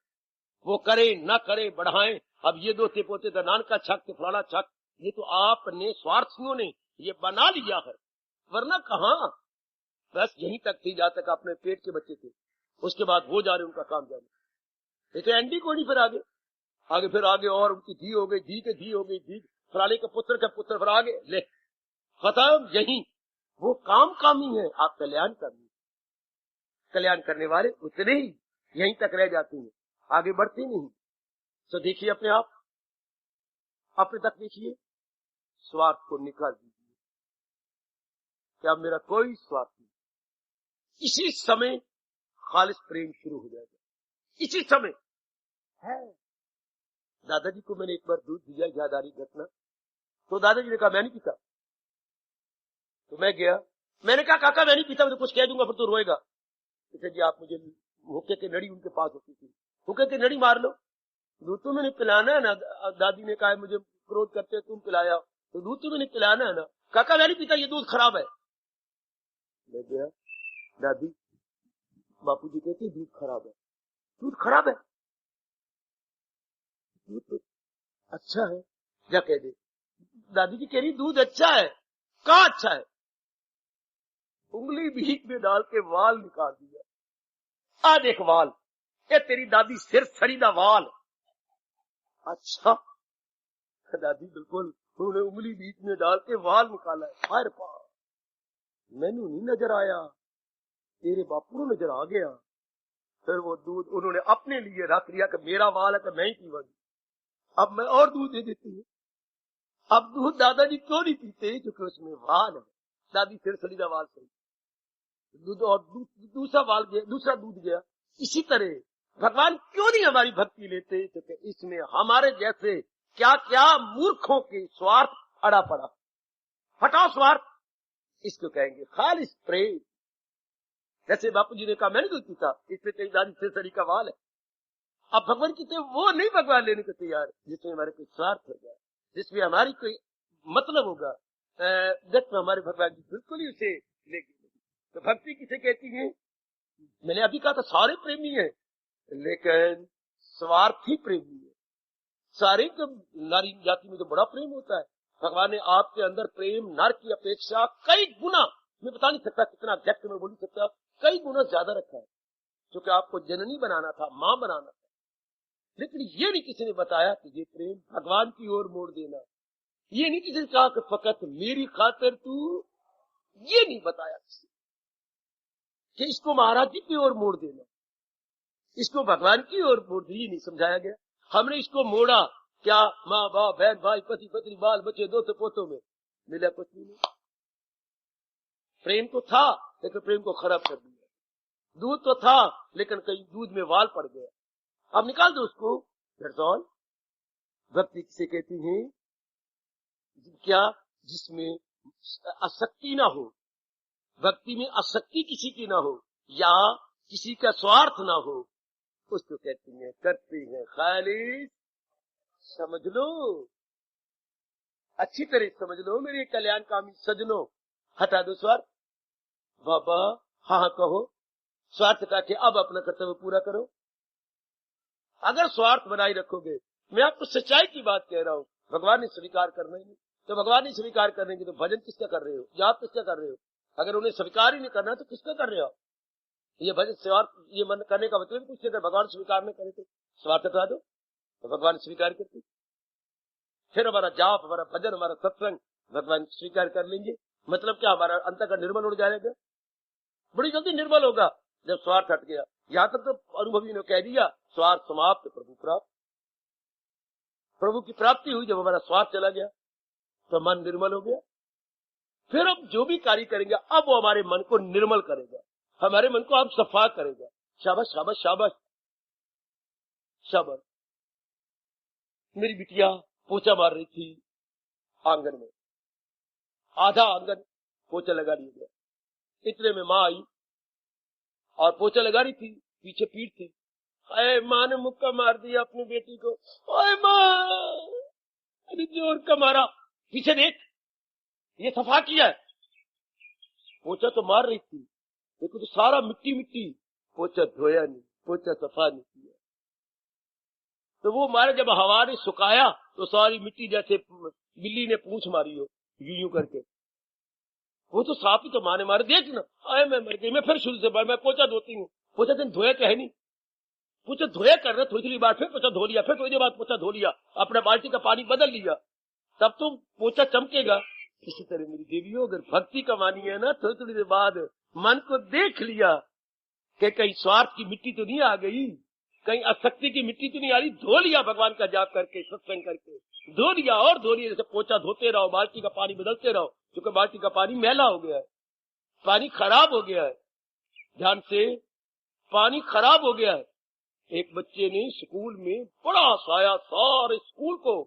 वो करे ना करे बढ़ाएं। अब ये दोते पोते तो नानका छक तो फलाना छक, ये तो आपने स्वार्थियों ने ये बना लिया है, वरना कहां। बस यहीं तक थी जहां तक अपने पेट के बच्चे थे, उसके बाद वो जा रहे उनका काम जाने। ये तो एंडी को नहीं, फिर आगे फिर आगे और उनकी धी हो गई, धी के धी हो गई, धी फलाने के पुत्र का पुत्र, फिर आगे ले खत्म। यही वो कामकामी है, आप कल्याणकामी। कल्याण करने वाले उतने ही यहीं तक रह जाते हैं, आगे बढ़ते नहीं। तो देखिए अपने आप, अपने तक देखिए, स्वार्थ को निकाल दीजिए, क्या मेरा कोई स्वार्थ नहीं। इसी समय खालिस प्रेम शुरू हो जाएगा, इसी समय है। दादाजी को मैंने एक बार दूध दिया, याद आ रही घटना, तो दादाजी ने कहा मैं नहीं पीता। तो मैं गया, मैंने कहा काका मैं नहीं पीता, मैं तो कुछ कह दूंगा फिर तो रोएगा। कहते जी आप मुझे, हुक्के की नड़ी उनके पास होती थी, हुक्के की नड़ी मार लो, दूध तो मैंने पिलाना है ना। दादी ने कहा मुझे क्रोध करते तुम पिलाया, तो दूध तो मैंने पिलाना है ना। काका मैं नहीं पीता, ये दूध खराब है। मैं गया, दादी बापू जी कहते दूध खराब है, दूध खराब है, दूध तो अच्छा है, क्या कह दे। दादी जी कह रही दूध अच्छा है, कहाँ अच्छा है। उंगली बीच में डाल के वाल निकाल दिया, आ देख वाल, ये तेरी दादी सिर सरीदा वाल। अच्छा दादी बिल्कुल, उन्होंने उंगली बीच में डाल के वाल निकाला है। हाय पा, मैनू नहीं नजर आया, तेरे बापू को नजर आ गया। फिर वो दूध उन्होंने अपने लिए रख लिया कि मेरा वाल है तो मैं ही पीवांगी, अब मैं और दूध दे देती हूँ। अब दूध दादाजी क्यों नहीं पीते, क्योंकि उसमें वाल है। दादी सिर सलीदा वाल सही, दूध और दूसरा वाल गया, दूसरा दूध गया। इसी तरह भगवान क्यों नहीं हमारी भक्ति लेते, क्योंकि इसमें हमारे जैसे क्या क्या मूर्खों के स्वार्थ अड़ा पड़ा। हटाओ स्वार्थ, इसको कहेंगे खालिस प्रेम। जैसे बापू जी ने कहा मैं नहीं दूध पीता, इससे तेरी दादी सिर सरी का वाल है। अब भगवान की तो वो नहीं भगवान लेने को तैयार, जिसमें हमारे कोई स्वार्थ होगा, जिसमें हमारी कोई मतलब होगा, तो हमारे भगवान जी बिल्कुल ही उसे लेंगे। तो भक्ति किसे कहती है, मैंने अभी कहा था सारे प्रेमी है, लेकिन स्वार्थी प्रेमी है। सारे नारी जाति में तो बड़ा प्रेम होता है। भगवान ने आपके अंदर प्रेम नर की अपेक्षा कई गुना, मैं बता नहीं सकता कितना एग्जैक्ट में बोल नहीं सकता, कई गुना ज्यादा रखा है, क्योंकि आपको जननी बनाना था, मां बनाना था। लेकिन ये नहीं किसी ने बताया कि ये प्रेम भगवान की ओर मोड़ देना, ये नहीं किसी ने कहा कि फकत मेरी खातिर तू, ये नहीं बताया किसी कि इसको महाराज जी की ओर मोड़ देना, इसको भगवान की ओर मोड़ देना, ये नहीं समझाया गया। हमने इसको मोड़ा क्या, माँ बाप बहन भाई पति पत्नी बाल बच्चे दोस्त पोतों में मिला कुछ नहीं। प्रेम तो था लेकिन प्रेम को खराब कर दिया, दूध तो था लेकिन कहीं दूध में वाल पड़ गया, अब निकाल दो उसको। भक्ति किसे कहती है, क्या जिसमें आसक्ति ना हो, भक्ति में आसक्ति किसी की ना हो, या किसी का स्वार्थ ना हो, उसको कहती है करते हैं खालिस। समझ लो, अच्छी तरह समझ लो मेरे कल्याणकामी सजनों, हटा दो स्वार्थ। बाबा हाँ कहो, स्वार्थ का के अब अपना कर्तव्य पूरा करो। अगर स्वार्थ बनाए रखोगे, मैं आपको सच्चाई की बात कह रहा हूँ, भगवान ने स्वीकार करना ही नहीं, तो भगवान ने स्वीकार करने की तो भजन किसका कर रहे हो, जाप किसका कर रहे हो। अगर उन्हें स्वीकार ही नहीं करना तो किसका कर रहे हो। ये भजन स्वार्थ, ये मन करने का मतलब कुछ, अगर भगवान स्वीकार नहीं करे तो स्वार्थ हटा दो, तो भगवान स्वीकार करते, फिर हमारा जाप, हमारा भजन, हमारा सत्संग भगवान स्वीकार कर लेंगे। मतलब क्या, हमारा अंतःकरण निर्मल हो जाएगा, बड़ी जल्दी निर्मल होगा जब स्वार्थ हट गया। यहां तक तो अनुभवी ने कह दिया स्वार्थ समाप्त प्रभु प्राप्त, प्रभु की प्राप्ति हुई जब हमारा स्वार्थ चला गया, तो मन निर्मल हो गया। फिर अब जो भी कार्य करेंगे अब वो हमारे मन को निर्मल करेगा, हमारे मन को अब सफा करेगा। शाबाश शाबाश शाबाश शाबाश। मेरी बिटिया पोछा मार रही थी आंगन में, आधा आंगन पोछा लगा दिया गया, इतने में माँ आई और पोछा लगा रही थी, पीछे पीठ थी। अरे माँ ने मुक्का मार दिया अपनी बेटी को, ओए माँ, अरे जोर का मारा, पीछे देख, ये सफा किया है। पोछा तो मार रही थी लेकिन तो सारा मिट्टी मिट्टी, पोछा धोया नहीं, पोछा सफा नहीं किया। तो वो मारे जब हवा ने सुखाया तो सारी मिट्टी जैसे बिल्ली ने पूंछ मारी हो यूं करके, वो तो साफ ही तो माने मारे। देख ना, आए मैं मर गई, मैं फिर शुरू से मैं पोछा धोती हूँ, पोछा दिन धोया क्या है नहीं, पोछा धोया कर रहे, थोड़ी देर बाद फिर पोछा धो लिया, फिर थोड़ी देर बाद पोछा धो लिया, अपने बाल्टी का पानी बदल लिया, तब तो पोछा चमकेगा। इसी तरह मेरी देवियों, अगर भक्ति कमानी है ना, थोड़ी थोड़ी देर बाद मन को देख लिया कि कहीं स्वार्थ की मिट्टी तो नहीं आ गई, कहीं आसक्ति की मिट्टी तो नहीं आ रही, धो लिया भगवान का जाप करके, सत्संग करके, धो लिया और धो लिया, जैसे पोछा धोते रहो, बाल्टी का पानी बदलते रहो, क्योंकि बाल्टी का पानी मैला हो गया है, पानी खराब हो गया है। ध्यान से, पानी खराब हो गया है। एक बच्चे ने स्कूल में बड़ा हंसाया सारे स्कूल को।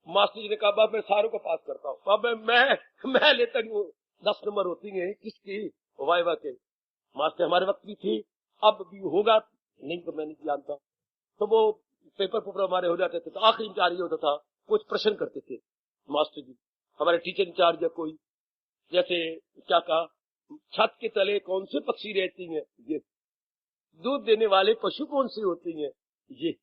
मास्टर जी ने कहा, बाबा मैं सारों को पास करता हूँ। बाबा मैं लेता नहीं हूँ, 10 नंबर होती है किसकी, वाइवा के। मास्टर हमारे वक्त भी थे, अब भी होगा, नहीं तो मैं नहीं जानता। तो वो पेपर हमारे हो जाते थे, तो आखिरी इंचार्ज होता था, कुछ प्रश्न करते थे मास्टर जी, हमारे टीचर इंचार्ज या कोई, जैसे क्या कहा, छत के तले कौन से पक्षी रहती हैं, ये दूध देने वाले पशु कौन से होते हैं, ये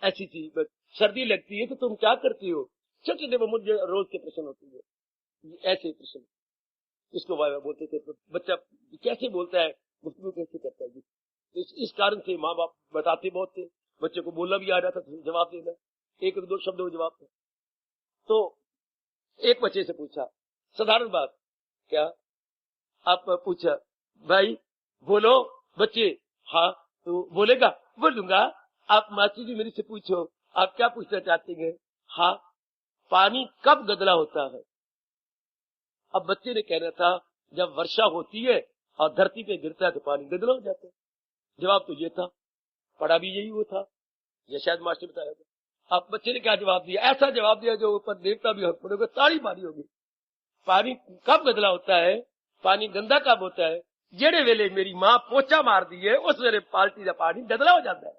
ऐसी चीज। सर्दी लगती है तो तुम क्या करती हो, छोटे मुझे रोज के प्रश्न होते हैं, ऐसे प्रश्न। इसको वाइवा बोलते थे। तो बच्चा कैसे बोलता है, गुफ्तगू कैसे करता है जी। इस कारण से माँ बाप बताते बहुत थे, बच्चे को बोलना भी आ जाता था, जवाब देना, एक दो शब्दों में जवाब था। तो एक बच्चे से पूछा, साधारण बात, क्या आप पूछा, भाई बोलो बच्चे, हाँ तो बोलेगा, बोलूंगा। आप मास्टर जी मेरे से पूछो, आप क्या पूछना चाहते हैं। हाँ, पानी कब गदला होता है। अब बच्चे ने कहना था, जब वर्षा होती है और धरती पे गिरता है तो पानी गदला हो जाता है। जवाब तो ये था, पढ़ा भी यही वो था, ये शायद मास्टर बताया था। अब बच्चे ने क्या जवाब दिया, ऐसा जवाब दिया जो ऊपर देवता भी हक पड़ेगा, ताड़ी मारी होगी। पानी कब गदला होता है, पानी गंदा कब होता है, जेड़े वेले मेरी माँ पोछा मार दी है उस वेले पाल्टी का पानी गदला हो जाता है।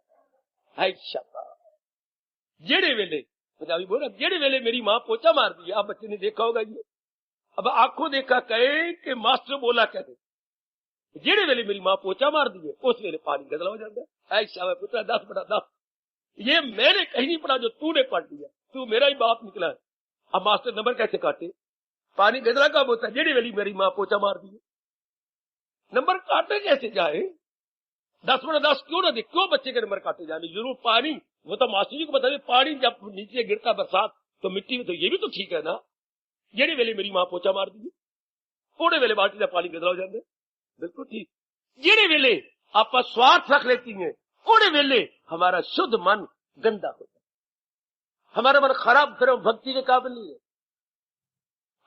हाय शाबाश, जेड़े वेले, पंजाबी बोल रहा, जेड़े वेले मेरी माँ पोछा मार दी है। अब बच्चे ने देखा होगा ये, अब आंखों देखा कहे कि मास्टर बोला कहते, जेड़े वेले मेरी माँ पोछा मार दी है उस वेले पानी गदला हो जाता है। हाय शाबाश पुत्र, 10/10। ये मैंने कहीं नहीं पढ़ा जो तूने पढ़ लिया, तू मेरा ही बाप निकला है। अब मास्टर नंबर कैसे काटे, पानी गदला कब होता है, जेड़ी वेली मेरी माँ पोछा मार दी, नंबर काटे कैसे जाए। 10/10 क्यों ना दे, क्यों बच्चे के नंबर काटे जाने, जरूर पानी, वो तो मास्टर जी को बता दे, पानी जब नीचे गिरता बरसात तो मिट्टी में, तो ये भी तो ठीक है ना। जेड़ी वेले मेरी माँ पोछा मार दी, थोड़े वेले बाल्टी का पानी गदला हो जाता है, बिल्कुल ठीक। जेड़े वेले आप स्वार्थ रख लेती हैं, ओड़े वेले हमारा शुद्ध मन गंदा होता है, हमारा मन खराब फिर भक्ति के काबिल नहीं है।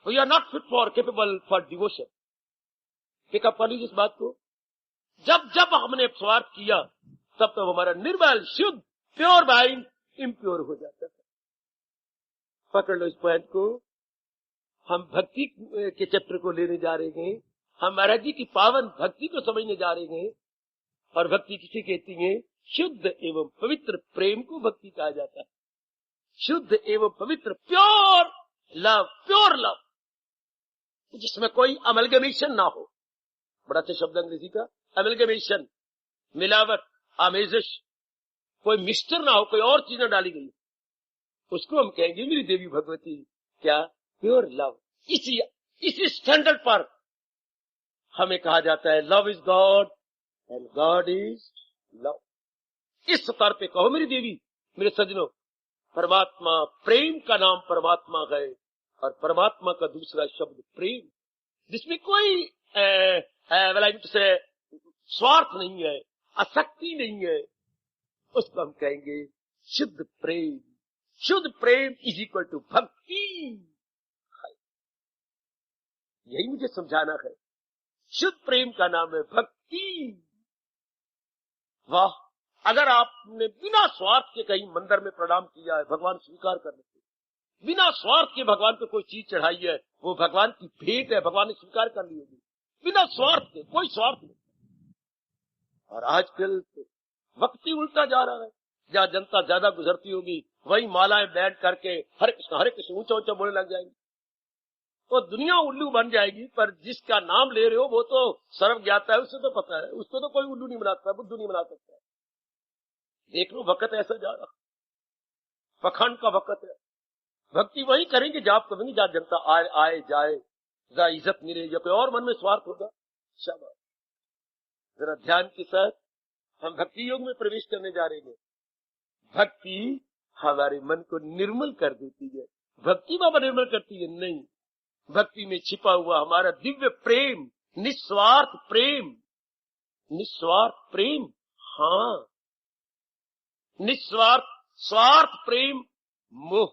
We are not fit for capable for devotion. Pickup कर लीजिए इस बात को। जब जब हमने स्वार्थ किया तब तो हमारा निर्मल शुद्ध प्योर माइंड इम्प्योर हो जाता था। पकड़ लो इस पॉइंट को। हम भक्ति के चैप्टर को लेने जा रहे हैं, हम महाराज जी की पावन भक्ति को समझने जा रहे हैं। और भक्ति किसे कहती है, शुद्ध एवं पवित्र प्रेम को भक्ति कहा जाता है। शुद्ध एवं पवित्र प्योर लव, जिसमें कोई अमलगमेशन ना हो। बड़ा अच्छा शब्द अंग्रेजी का, अमलगमेशन, मिलावट, आमेजिश, कोई मिक्सचर ना हो, कोई और चीज ना डाली गई, उसको हम कहेंगे मेरी देवी भगवती क्या, प्योर लव। इसी स्टैंडर्ड पर हमें कहा जाता है love is God and God is love. इस स्तर पे कहो मेरी देवी, मेरे सज्जनों, परमात्मा, प्रेम का नाम परमात्मा है और परमात्मा का दूसरा शब्द प्रेम, जिसमें कोई से स्वार्थ नहीं है, आसक्ति नहीं है, उसको हम कहेंगे शुद्ध प्रेम। शुद्ध प्रेम इज इक्वल टू भक्ति। यही मुझे समझाना है, शुद्ध प्रेम का नाम है भक्ति। वाह, अगर आपने बिना स्वार्थ के कहीं मंदिर में प्रणाम किया है, भगवान स्वीकार कर लेते। बिना स्वार्थ के भगवान को कोई चीज चढ़ाई है, वो भगवान की भेंट है, भगवान ने स्वीकार कर ली होगी, बिना स्वार्थ के, कोई स्वार्थ नहीं। और आजकल तो वक्त ही उल्टा जा रहा है, जहां जनता ज्यादा गुजरती होगी वही मालाएं बैठ करके हरे कृष्ण ऊंचा ऊंचा बोलने लग जाएंगे, तो दुनिया उल्लू बन जाएगी। पर जिसका नाम ले रहे हो वो तो सर्व ज्ञाता है, उससे तो पता है, उसको तो कोई उल्लू नहीं बना सकता, बुद्धू नहीं बना सकता। देख लो वक्त ऐसा जा रहा, पखंड का वक्त है। भक्ति वही करेंगे जब आप करेंगे जहां जनता आए जाए, जहां इज्जत मिले, या कोई और मन में स्वार्थ होगा। शाबाश, जरा ध्यान के साथ हम भक्ति योग में प्रवेश करने जा रहे हैं। भक्ति हमारे मन को निर्मल कर देती है। भक्ति बाबा निर्मल करती है नहीं, भक्ति में छिपा हुआ हमारा दिव्य प्रेम, निस्वार्थ प्रेम, निस्वार्थ प्रेम, हाँ निस्वार्थ, स्वार्थ प्रेम मोह,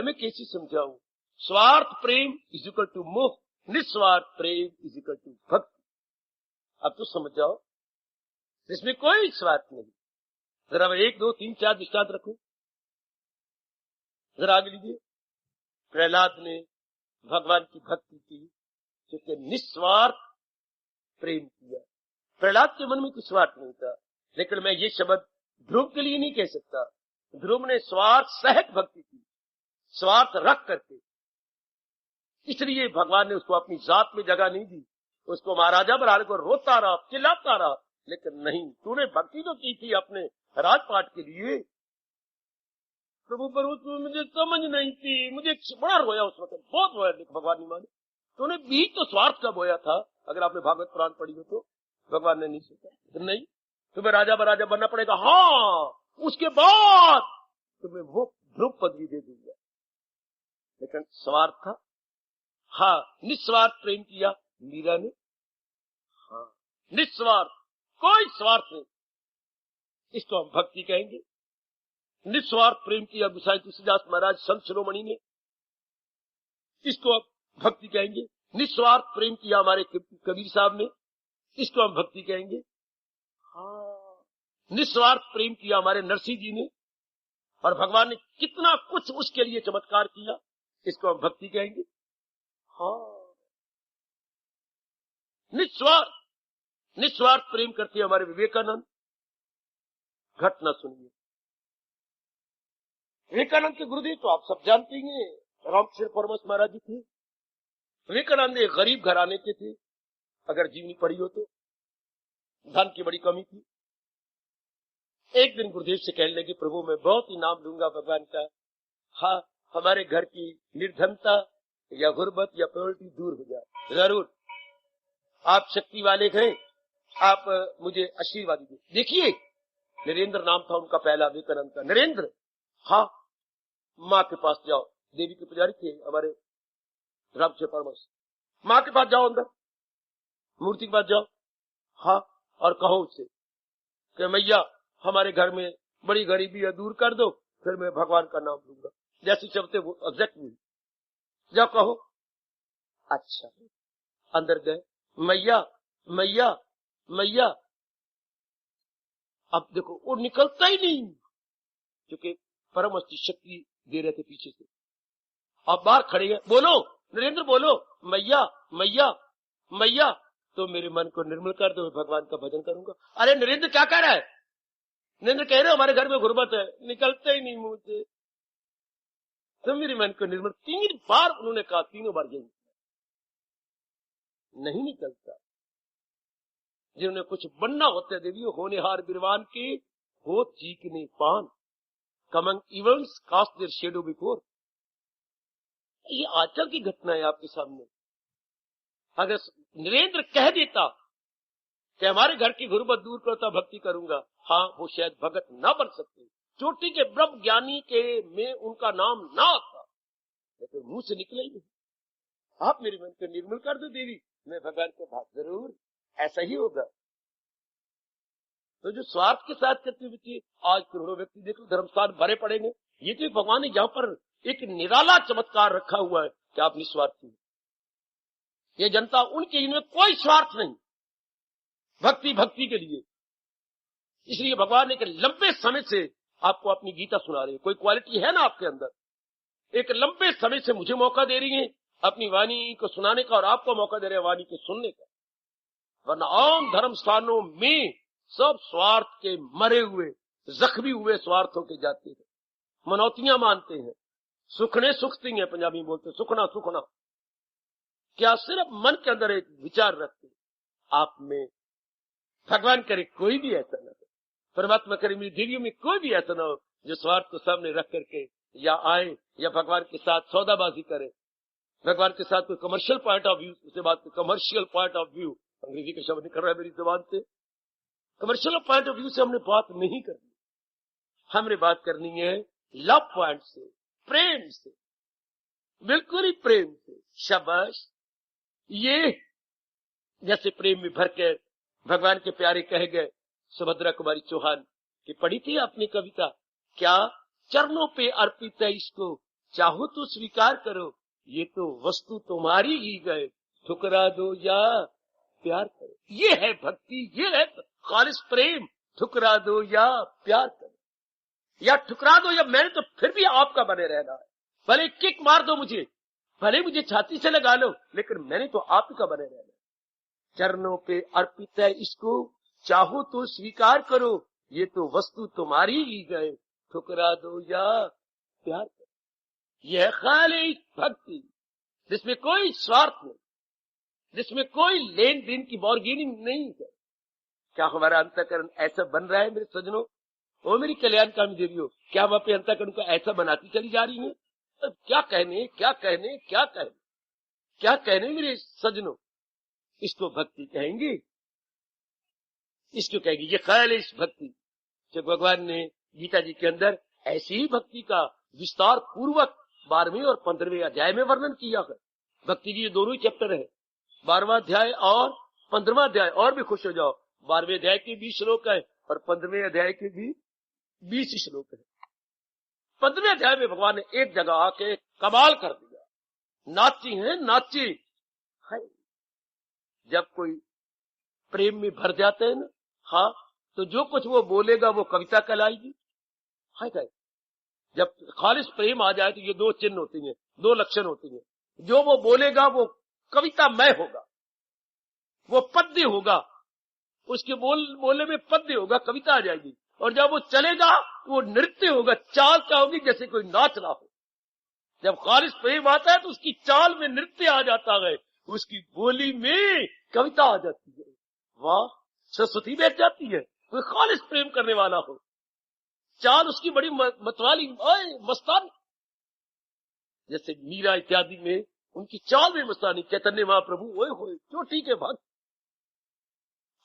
मैं कैसे समझाऊं? स्वार्थ प्रेम इज इक्वल टू मोह, निस्वार्थ प्रेम इज इक्वल टू भक्ति। अब तो समझ जाओ, इसमें कोई स्वार्थ नहीं। जरा 1, 2, 3, 4 दृष्टांत रखो, जरा आगे लीजिए। प्रहलाद ने भगवान की भक्ति की क्योंकि निस्वार्थ प्रेम किया। प्रहलाद के मन में कुछ स्वार्थ नहीं था, लेकिन मैं ये शब्द ध्रुव के लिए नहीं कह सकता। ध्रुव ने स्वार्थ सहित भक्ति की, स्वार्थ रख करके, इसलिए भगवान ने उसको अपनी जात में जगह नहीं दी। उसको महाराजा बनाने को रोता रहा, चिल्लाता रहा, लेकिन नहीं, तूने भक्ति तो की थी अपने राजपाट के लिए। प्रभु पर उसमें मुझे समझ नहीं थी, मुझे बड़ा रोया उस वक्त, बहुत रोया। भगवान ने माने तूने बीज तो स्वार्थ का बोया था। अगर आपने भागवत पुराण पढ़ी हो तो भगवान ने नहीं सोचा, नहीं तुम्हें राजा बराजा बनना पड़ेगा, हाँ उसके बाद तुम्हें वो ध्रुव पदवी दे दूंगा। लेकिन स्वार्थ था। हाँ, निस्वार्थ प्रेम किया मीरा ने। हाँ, निस्वार्थ, कोई स्वार्थ नहीं, इसको हम भक्ति कहेंगे। निस्वार्थ प्रेम किया गोसाई तुलसीदास महाराज संत शिरोमणि ने, इसको हम भक्ति कहेंगे। निस्वार्थ प्रेम किया हमारे कबीर साहब ने, इसको हम भक्ति कहेंगे। हाँ, निस्वार्थ प्रेम किया हमारे नरसिंह जी ने, और भगवान ने कितना कुछ उसके लिए चमत्कार किया, इसको हम भक्ति कहेंगे। हाँ, निस्वार्थ प्रेम करते हमारे विवेकानंद। घटना सुनिए, विवेकानंद के गुरुदेव तो आप सब जानते ही हैं, रामकृष्ण परमहंस महाराज जी थे। विवेकानंद एक गरीब घराने के थे, अगर जीवनी पढ़ी हो तो। धन की बड़ी कमी थी। एक दिन गुरुदेव से कहने लगे, प्रभु मैं बहुत ही नाम लूंगा भगवान का, हाँ हमारे घर की निर्धनता या गुर्बत या पॉवर्टी दूर हो जाए, जरूर आप शक्ति वाले हैं, आप मुझे आशीर्वाद दीजिए। देखिए, नरेंद्र नाम था उनका पहला, विवेकानंद का नरेंद्र। हाँ, माँ के पास जाओ, देवी के पुजारी थे हमारे रामकृष्ण परमहंस। माँ के पास जाओ, अंदर मूर्ति के पास जाओ, हाँ, और कहो उससे कि मैया हमारे घर में बड़ी गरीबी है, दूर कर दो, फिर मैं भगवान का नाम लूंगा। जैसे शब्द वो एग्जैक्ट हुई, जाओ कहो। अच्छा, अंदर गए, मैया मैया मैया। अब देखो वो निकलता ही नहीं, क्योंकि परमहंस की शक्ति दे रहे थे पीछे से। अब बाहर खड़े गए, बोलो नरेंद्र बोलो, मैया मैया मैया, तो मेरे मन को निर्मल कर दो, भगवान का भजन करूंगा। अरे नरेंद्र क्या कह रहा है? नरेंद्र कह रहे हो हमारे घर में गुर्बत है, निकलते ही नहीं मुंह से, तो मेरे मन को निर्मल। 3 बार उन्होंने कहा, तीनों बार यही नहीं निकलता। जिन्होंने कुछ बनना होता है देवियों, होनेहार बिरवान के हो चीकने पान, coming events cast their shadow before. ये आजकल की घटना है आपके सामने। अगर नरेंद्र कह देता कि हमारे घर की गुर्बत दूर करता भक्ति करूंगा, हाँ वो शायद भगत ना बन सकते, चोटी के ब्रह्म ज्ञानी के में उनका नाम ना आता, लेकिन मुंह से निकले ही नहीं, आप मेरे मन को निर्मल कर दो देवी, मैं भगवान को भाग, जरूर ऐसा ही होगा। तो जो स्वार्थ के साथ करते हुए आज करोड़ों व्यक्ति देखो धर्मस्थान भरे पड़ेंगे। ये तो भगवान ने यहाँ पर एक निराला चमत्कार रखा हुआ है कि आप निस्वार्थी हैं। ये जनता उनके इनमें कोई स्वार्थ नहीं, भक्ति भक्ति के लिए। इसलिए भगवान एक लंबे समय से आपको अपनी गीता सुना रही है। कोई क्वालिटी है ना आपके अंदर, एक लंबे समय से मुझे मौका दे रही है अपनी वाणी को सुनाने का, और आपको मौका दे रहे हैं वाणी को सुनने का। वरना आम धर्म स्थानों में सब स्वार्थ के मरे हुए, जख्मी हुए स्वार्थों के जाते हैं, मनौतियां मानते हैं, सुखने सुखती हैं, पंजाबी बोलते सुखना सुखना। क्या सिर्फ मन के अंदर एक विचार रखते, आप में भगवान करे कोई भी ऐसा न हो, परमात्मा करे मेरी देवियों में कोई भी ऐसा ना हो जो स्वार्थ को सामने रख करके या आए या भगवान के साथ सौदाबाजी करे, भगवान के साथ कोई कमर्शियल पॉइंट ऑफ व्यू से बात, कमर्शियल पॉइंट ऑफ व्यू, अंग्रेजी का शब्द निकल रहा है मेरी जुबान से, कमर्शियल पॉइंट ऑफ व्यू से हमने बात नहीं करनी, हमने बात करनी है लव पॉइंट से, प्रेम से, बिल्कुल ही प्रेम से। शाबाश, ये जैसे प्रेम में भर के भगवान के प्यारे कह गए। सुभद्रा कुमारी चौहान की पढ़ी थी आपने कविता, क्या चरणों पे अर्पित है इसको चाहो तो स्वीकार करो, ये तो वस्तु तुम्हारी ही गए, ठुकरा दो या प्यार करो। ये है भक्ति, ये है खालिस प्रेम। ठुकरा दो या प्यार करो, या ठुकरा दो या मैंने तो फिर भी आपका बने रहना है। भले किक मार दो मुझे, भले मुझे छाती से लगा लो, लेकिन मैंने तो आप ही का बने रहना है। चरणों पे अर्पित है इसको, चाहो तो स्वीकार करो, ये तो वस्तु तुम्हारी ही गए, ठुकरा दो या प्यार करो। यह खाली भक्ति जिसमें कोई स्वार्थ नहीं, जिसमें कोई लेन देन की बार्गेनिंग नहीं है। क्या हमारा अंतःकरण ऐसा बन रहा है मेरे सज्जनों? ओ मेरी कल्याणकामी देवियों, क्या हम अपने अंतःकरण को ऐसा बनाती चली जा रही हैं? क्या कहने, क्या कहने, क्या कहने, क्या कहने मेरे सज्जनों। इसको भक्ति कहेंगे, इसको कहेंगे ये खालिस भक्ति। जब भगवान ने गीता जी के अंदर ऐसी ही भक्ति का विस्तार पूर्वक 12वें और 15वें अध्याय में वर्णन किया है। भक्ति की ये दोनों ही चैप्टर है, 12वां अध्याय और 15वां अध्याय। और भी खुश हो जाओ, 12वें अध्याय के 20 श्लोक है और 15वें अध्याय के भी 20 श्लोक है। 15वें अध्याय में भगवान ने एक जगह आके कमाल कर दिया, नाची है नाची है। जब कोई प्रेम में भर जाते हैं ना, हाँ, तो जो कुछ वो बोलेगा वो कविता कहलाएगी, है क्या? जब खालिस प्रेम आ जाए तो ये दो चिन्ह होती हैं, दो लक्षण होती हैं। जो वो बोलेगा वो कवितामय होगा, वो पद्य होगा, उसके बोलने में पद्य होगा, कविता आ जाएगी। और जब वो चलेगा वो नृत्य होगा, चाल क्या होगी? जैसे कोई नाच रहा हो। जब खालिस प्रेम आता है तो उसकी चाल में नृत्य आ जाता है, उसकी बोली में कविता आ जाती है। वाह, सरस्वती बैठ जाती है कोई खालिस प्रेम करने वाला हो। चाल उसकी बड़ी मतवाली, मस्तानी, जैसे मीरा इत्यादि में उनकी चाल में मस्तानी। चैतन्य महाप्रभु ओए होए चोटी के भक्त,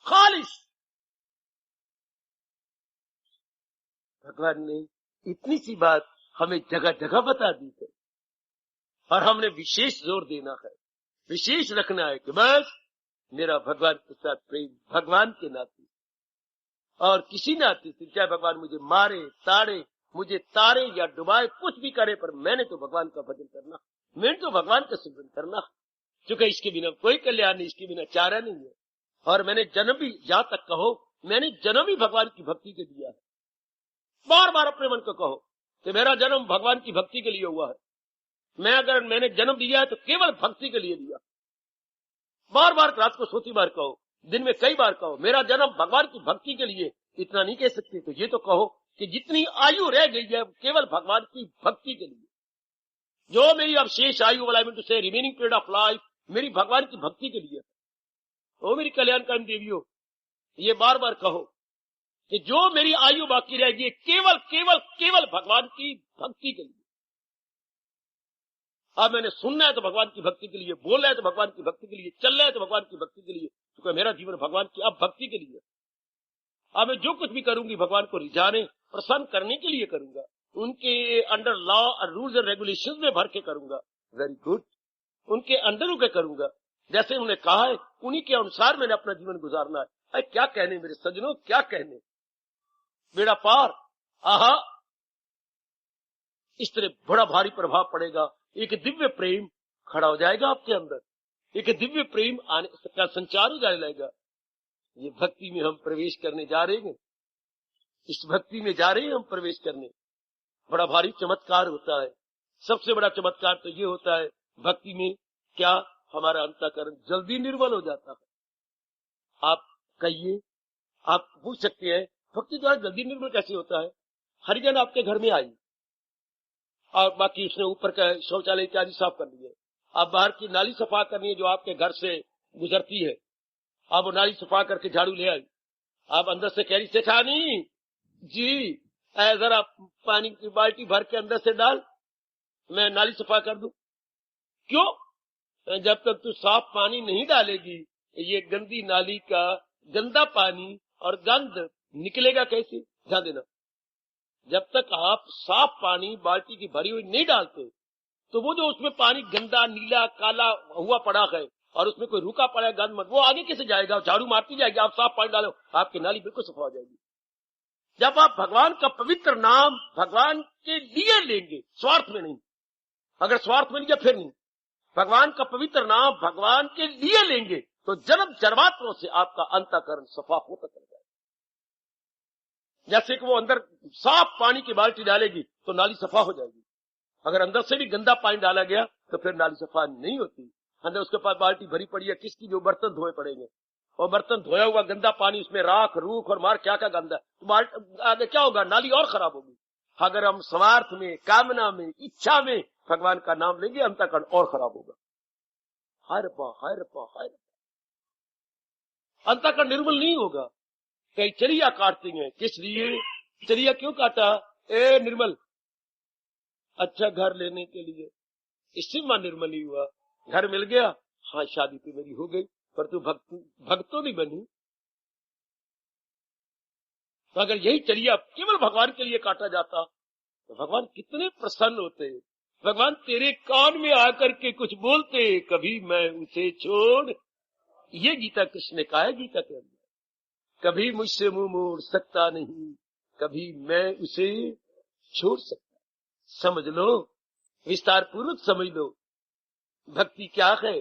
खालिस। भगवान ने इतनी सी बात हमें जगह जगह बता दी है, और हमने विशेष जोर देना है, विशेष रखना है कि बस मेरा भगवान के साथ प्रेम भगवान के नाते और किसी नाते से, चाहे भगवान मुझे मारे ताड़े, मुझे तारे या डुबाए, कुछ भी करे, पर मैंने तो भगवान का भजन करना, मैंने तो भगवान का सिमरन करना, क्योंकि इसके बिना कोई कल्याण नहीं, इसके बिना चारा नहीं है। और मैंने जन्म भी, यहां तक कहो मैंने जन्म ही भगवान की भक्ति के दिया है। बार बार अपने मन को कहो कि मेरा जन्म भगवान की भक्ति के लिए हुआ है। मैंने जन्म दिया है तो केवल भक्ति के लिए दिया। बार बार रात को सोती बार कहो, दिन में कई बार कहो, मेरा जन्म भगवान की भक्ति के लिए। इतना नहीं कह सकते तो ये तो कहो कि जितनी आयु रह गई है केवल भगवान की भक्ति के लिए। जो मेरी अब शेष आयु वाला टू से रिमेनिंग पीरियड ऑफ लाइफ मेरी भगवान की भक्ति के लिए। ओ मेरी कल्याणकारी देवियों, ये बार बार कहो कि जो मेरी आयु बाकी रहेगी केवल केवल केवल भगवान की भक्ति के लिए। अब मैंने सुनना है तो भगवान की भक्ति के लिए, बोलना है तो भगवान की भक्ति के लिए, चलना है तो भगवान की भक्ति के लिए, क्योंकि मेरा जीवन भगवान की अब भक्ति के लिए। अब मैं जो कुछ भी करूंगी भगवान को रिझाने, प्रसन्न करने के लिए करूंगा, उनके अंडर लॉ और रूल्स एंड रेगुलेशंस में भर के करूंगा। वेरी गुड, उनके अंडर होकर करूंगा, जैसे उन्होंने कहा है उन्हीं के अनुसार मैंने अपना जीवन गुजारना है। अरे क्या कहने मेरे सज्जनों, क्या कहने, बेड़ा पार। आहा, इस तरह बड़ा भारी प्रभाव पड़ेगा, एक दिव्य प्रेम खड़ा हो जाएगा आपके अंदर, एक दिव्य प्रेम आने का संचार हो जाने लगेगा। ये भक्ति में हम प्रवेश करने जा रहे हैं, इस भक्ति में जा रहे हैं हम प्रवेश करने। बड़ा भारी चमत्कार होता है। सबसे बड़ा चमत्कार तो ये होता है भक्ति में, क्या हमारा अंतःकरण जल्दी निर्मल हो जाता है। आप कहिए, आप पूछ सकते हैं भक्ति द्वारा जल्दी निर्मल कैसे होता है? हरिजन आपके घर में आई और बाकी उसने ऊपर का शौचालय इत्यादि साफ कर लिए, आप बाहर की नाली सफा करनी है जो आपके घर से गुजरती है, आप वो नाली सफा करके झाड़ू ले आई, आप अंदर से कह रही सेठानी जी जरा पानी की बाल्टी भर के अंदर से डाल, मैं नाली सफा कर दूं। क्यों? जब तक तू साफ पानी नहीं डालेगी ये गंदी नाली का गंदा पानी और गंद निकलेगा कैसे? ध्यान देना, जब तक आप साफ पानी बाल्टी की भरी हुई नहीं डालते तो वो जो उसमें पानी गंदा नीला काला हुआ पड़ा है और उसमें कोई रुका पड़ा है गंद, वो आगे कैसे जाएगा? झाड़ू मारती जाएगी, आप साफ पानी डालो, आपकी नाली बिल्कुल सफा हो जाएगी। जब आप भगवान का पवित्र नाम भगवान के लिए लेंगे, स्वार्थ में नहीं, अगर स्वार्थ में लिया फिर नहीं। भगवान का पवित्र नाम भगवान के लिए लेंगे तो जन्म जन्मांतरों से आपका अंतःकरण सफा होता चला जाएगा। जैसे कि वो अंदर साफ पानी की बाल्टी डालेगी तो नाली सफा हो जाएगी। अगर अंदर से भी गंदा पानी डाला गया तो फिर नाली सफा नहीं होती। अंदर उसके पास बाल्टी भरी पड़ी है, किसकी, जो बर्तन धोए पड़ेंगे, और बर्तन धोया हुआ गंदा पानी, उसमें राख रूख और मार क्या क्या गंदा, तो आगे क्या होगा, नाली और खराब होगी। अगर हम स्वार्थ में, कामना में, इच्छा में भगवान का नाम लेंगे, अंतःकरण और खराब होगा। हाय रब्बा, हाय रब्बा, हाय रब्बा, अंतःकरण निर्मल नहीं होगा। कई चरिया काटती हैं, किस लिए? चरिया क्यों काटा? ए निर्मल, अच्छा घर लेने के लिए। इससे मन निर्मल ही हुआ। घर मिल गया, हाँ शादी तो मेरी हो गई, पर तू भक्त तो नहीं बनी। तो अगर यही चरिया केवल भगवान के लिए काटा जाता तो भगवान कितने प्रसन्न होते। भगवान तेरे कान में आकर के कुछ बोलते, कभी मैं उसे छोड़, ये गीता कृष्ण ने कहा है गीता के अंदर, कभी मुझसे मुंह मोड़ सकता नहीं, कभी मैं उसे छोड़ सकता। समझ लो, विस्तार पूर्वक समझ लो, भक्ति क्या है।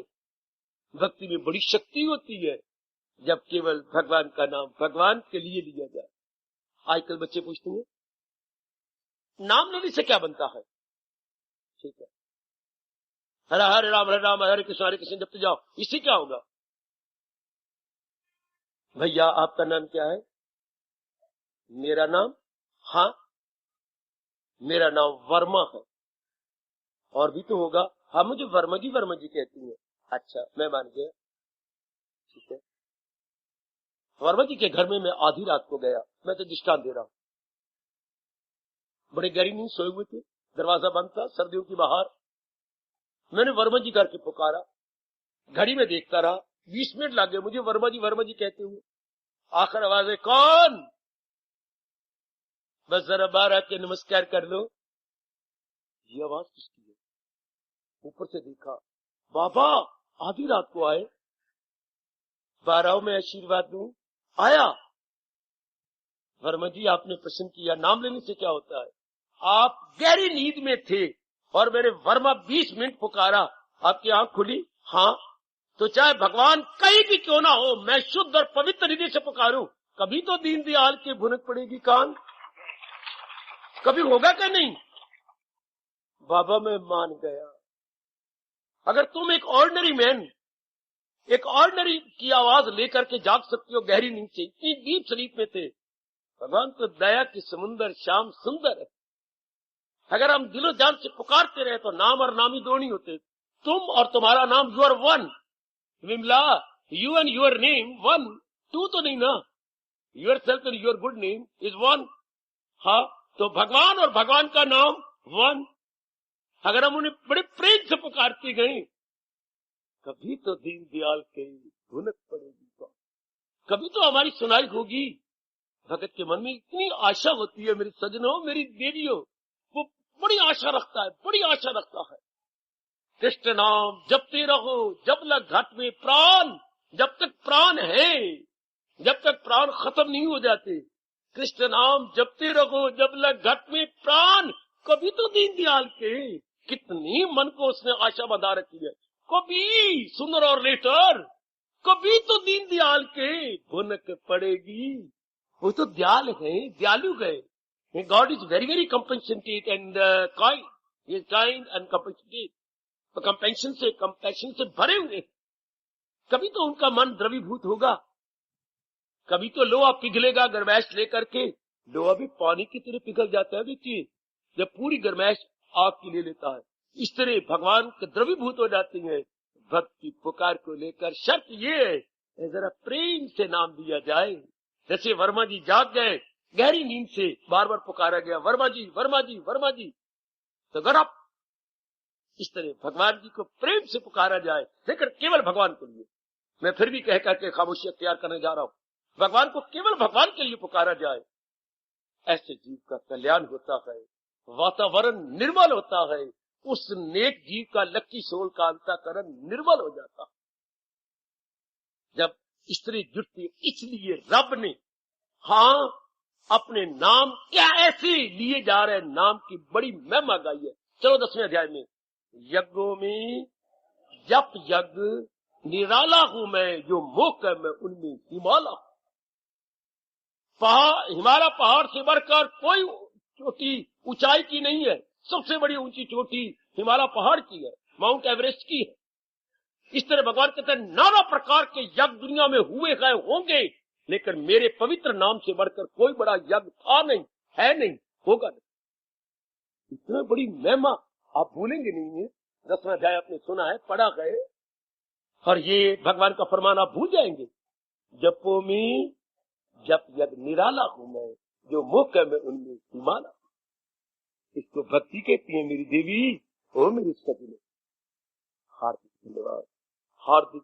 भक्ति में बड़ी शक्ति होती है जब केवल भगवान का नाम भगवान के लिए लिया जाए। आजकल बच्चे पूछते हैं नाम लेने से क्या बनता है? ठीक है, हरे हरे राम हरे कृष्ण जपते जाओ, इससे क्या होगा? भैया आपका नाम क्या है? मेरा नाम, हाँ मेरा नाम वर्मा है। और भी तो होगा, हाँ मुझे वर्मा जी कहती है। अच्छा मैं मान गया, ठीक है। वर्मा जी के घर में मैं आधी रात को गया, मैं तो दृष्टांत दे रहा हूं, बड़े गहरी नींद सोए हुए थे, दरवाजा बंद था, सर्दियों की बाहर। मैंने वर्मा जी करके पुकारा, घड़ी में देखता रहा, 20 मिनट लग गए मुझे वर्मा जी कहते हुए। आखिर आवाज है, कौन? बस जरा बाहर आके नमस्कार कर लो। ये आवाज किसकी है? ऊपर से देखा, बाबा आधी रात को आए, बाराव में आशीर्वाद दूं। आया, वर्मा जी आपने प्रश्न किया नाम लेने से क्या होता है। आप गहरी नींद में थे और मैंने वर्मा 20 मिनट पुकारा, आपकी आंख खुली, हाँ। तो चाहे भगवान कहीं भी क्यों ना हो, मैं शुद्ध और पवित्र हृदय से पुकारूं, कभी तो दीनदयाल की भुनक पड़ेगी कान, कभी होगा क्या नहीं? बाबा मैं मान गया। अगर तुम एक ऑर्डिनरी मैन, एक ऑर्डिनरी की आवाज लेकर के जाग सकते हो गहरी नींद से, इतनी डीप स्लीप में थे, भगवान तो दया की समुंदर श्याम सुंदर है। अगर हम दिलो जान से पुकारते रहे तो नाम और नामी दो नहीं होते, तुम और तुम्हारा नाम, you are one. Vimala, you and your name one, two तो नहीं ना, yourself and your good name is one. हाँ, तो भगवान और भगवान का नाम वन। अगर हम उन्हें बड़े प्रेम से पुकारते गए, कभी तो दीनदयाल की भुनक पड़ेगी, कभी तो हमारी सुनाई होगी। भगत के मन में इतनी आशा होती है, मेरे सजनों, मेरी देवियों, वो बड़ी आशा रखता है, बड़ी आशा रखता है। कृष्ण नाम जपते रहो जब लग घट में प्राण, जब तक प्राण है, जब तक प्राण खत्म नहीं हो जाते, कृष्ण नाम जपते रहो जब लग घट में प्राण। कभी तो दीनदयाल के, कितनी मन को उसने आशा बंधा रखी है, कभी सुनर और लेटर, कभी तो दीनदयाल के भुनक पड़ेगी। वो तो दयाल है, दयालु है। God is very very compassionate and kind, he is kind and compassionate. तो कंपैशन से भरे हुए, कभी तो उनका मन द्रवीभूत होगा, कभी तो लोहा पिघलेगा गरमैश लेकर के। लोहा भी पानी की तरह पिघल जाता है, देखिए जब पूरी गरमैश आग की ले लेता है, इस तरह भगवान के द्रवीभूत हो जाती है भक्त की पुकार को लेकर। शर्त ये है जरा प्रेम से नाम दिया जाए। जैसे वर्मा जी जाग गए, गहरी नींद से बार बार पुकारा गया, वर्मा जी वर्मा जी वर्मा जी, तो गर आप इस तरह भगवान जी को प्रेम से पुकारा जाए, लेकिन केवल भगवान के लिए। मैं फिर भी कह करके खामोशी अख्तियार करने जा रहा हूं, भगवान को केवल भगवान के लिए पुकारा जाए, ऐसे जीव का कल्याण होता है, वातावरण निर्मल होता है, उस नेक जीव का, लक्की सोल का अंतःकरण निर्मल हो जाता है जब स्त्री जुटती है। इसलिए रब ने, हाँ, अपने नाम क्या ऐसे लिए जा रहे हैं, नाम की बड़ी महिमा गाई है। चलो 10वें अध्याय में यज्ञों में जप यज्ञ निराला हूं मैं, जो मोक है मैं उनमें हिमाला हूं। हिमालय पहाड़ से बढ़कर कोई चोटी ऊंचाई की नहीं है। सबसे बड़ी ऊंची चोटी हिमालय पहाड़ की है, माउंट एवरेस्ट की है। इस तरह भगवान कहते हैं नाना प्रकार के यज्ञ दुनिया में हुए गए होंगे, लेकिन मेरे पवित्र नाम से बढ़कर कोई बड़ा यज्ञ था नहीं, है नहीं, होगा नहीं। इतना बड़ी महिमा आप भूलेंगे नहीं है। 10वां अध्याय आपने सुना है, पढ़ा गए, और ये भगवान का फरमान आप भूल जाएंगे। जपो में जप यज्ञ निराला हूं मैं, जो मुख है मैं उनमें हिमाला। इसको भक्ति कहती है मेरी देवी। ओ मेरी सखी, हार्दिक धन्यवाद, हार्दिक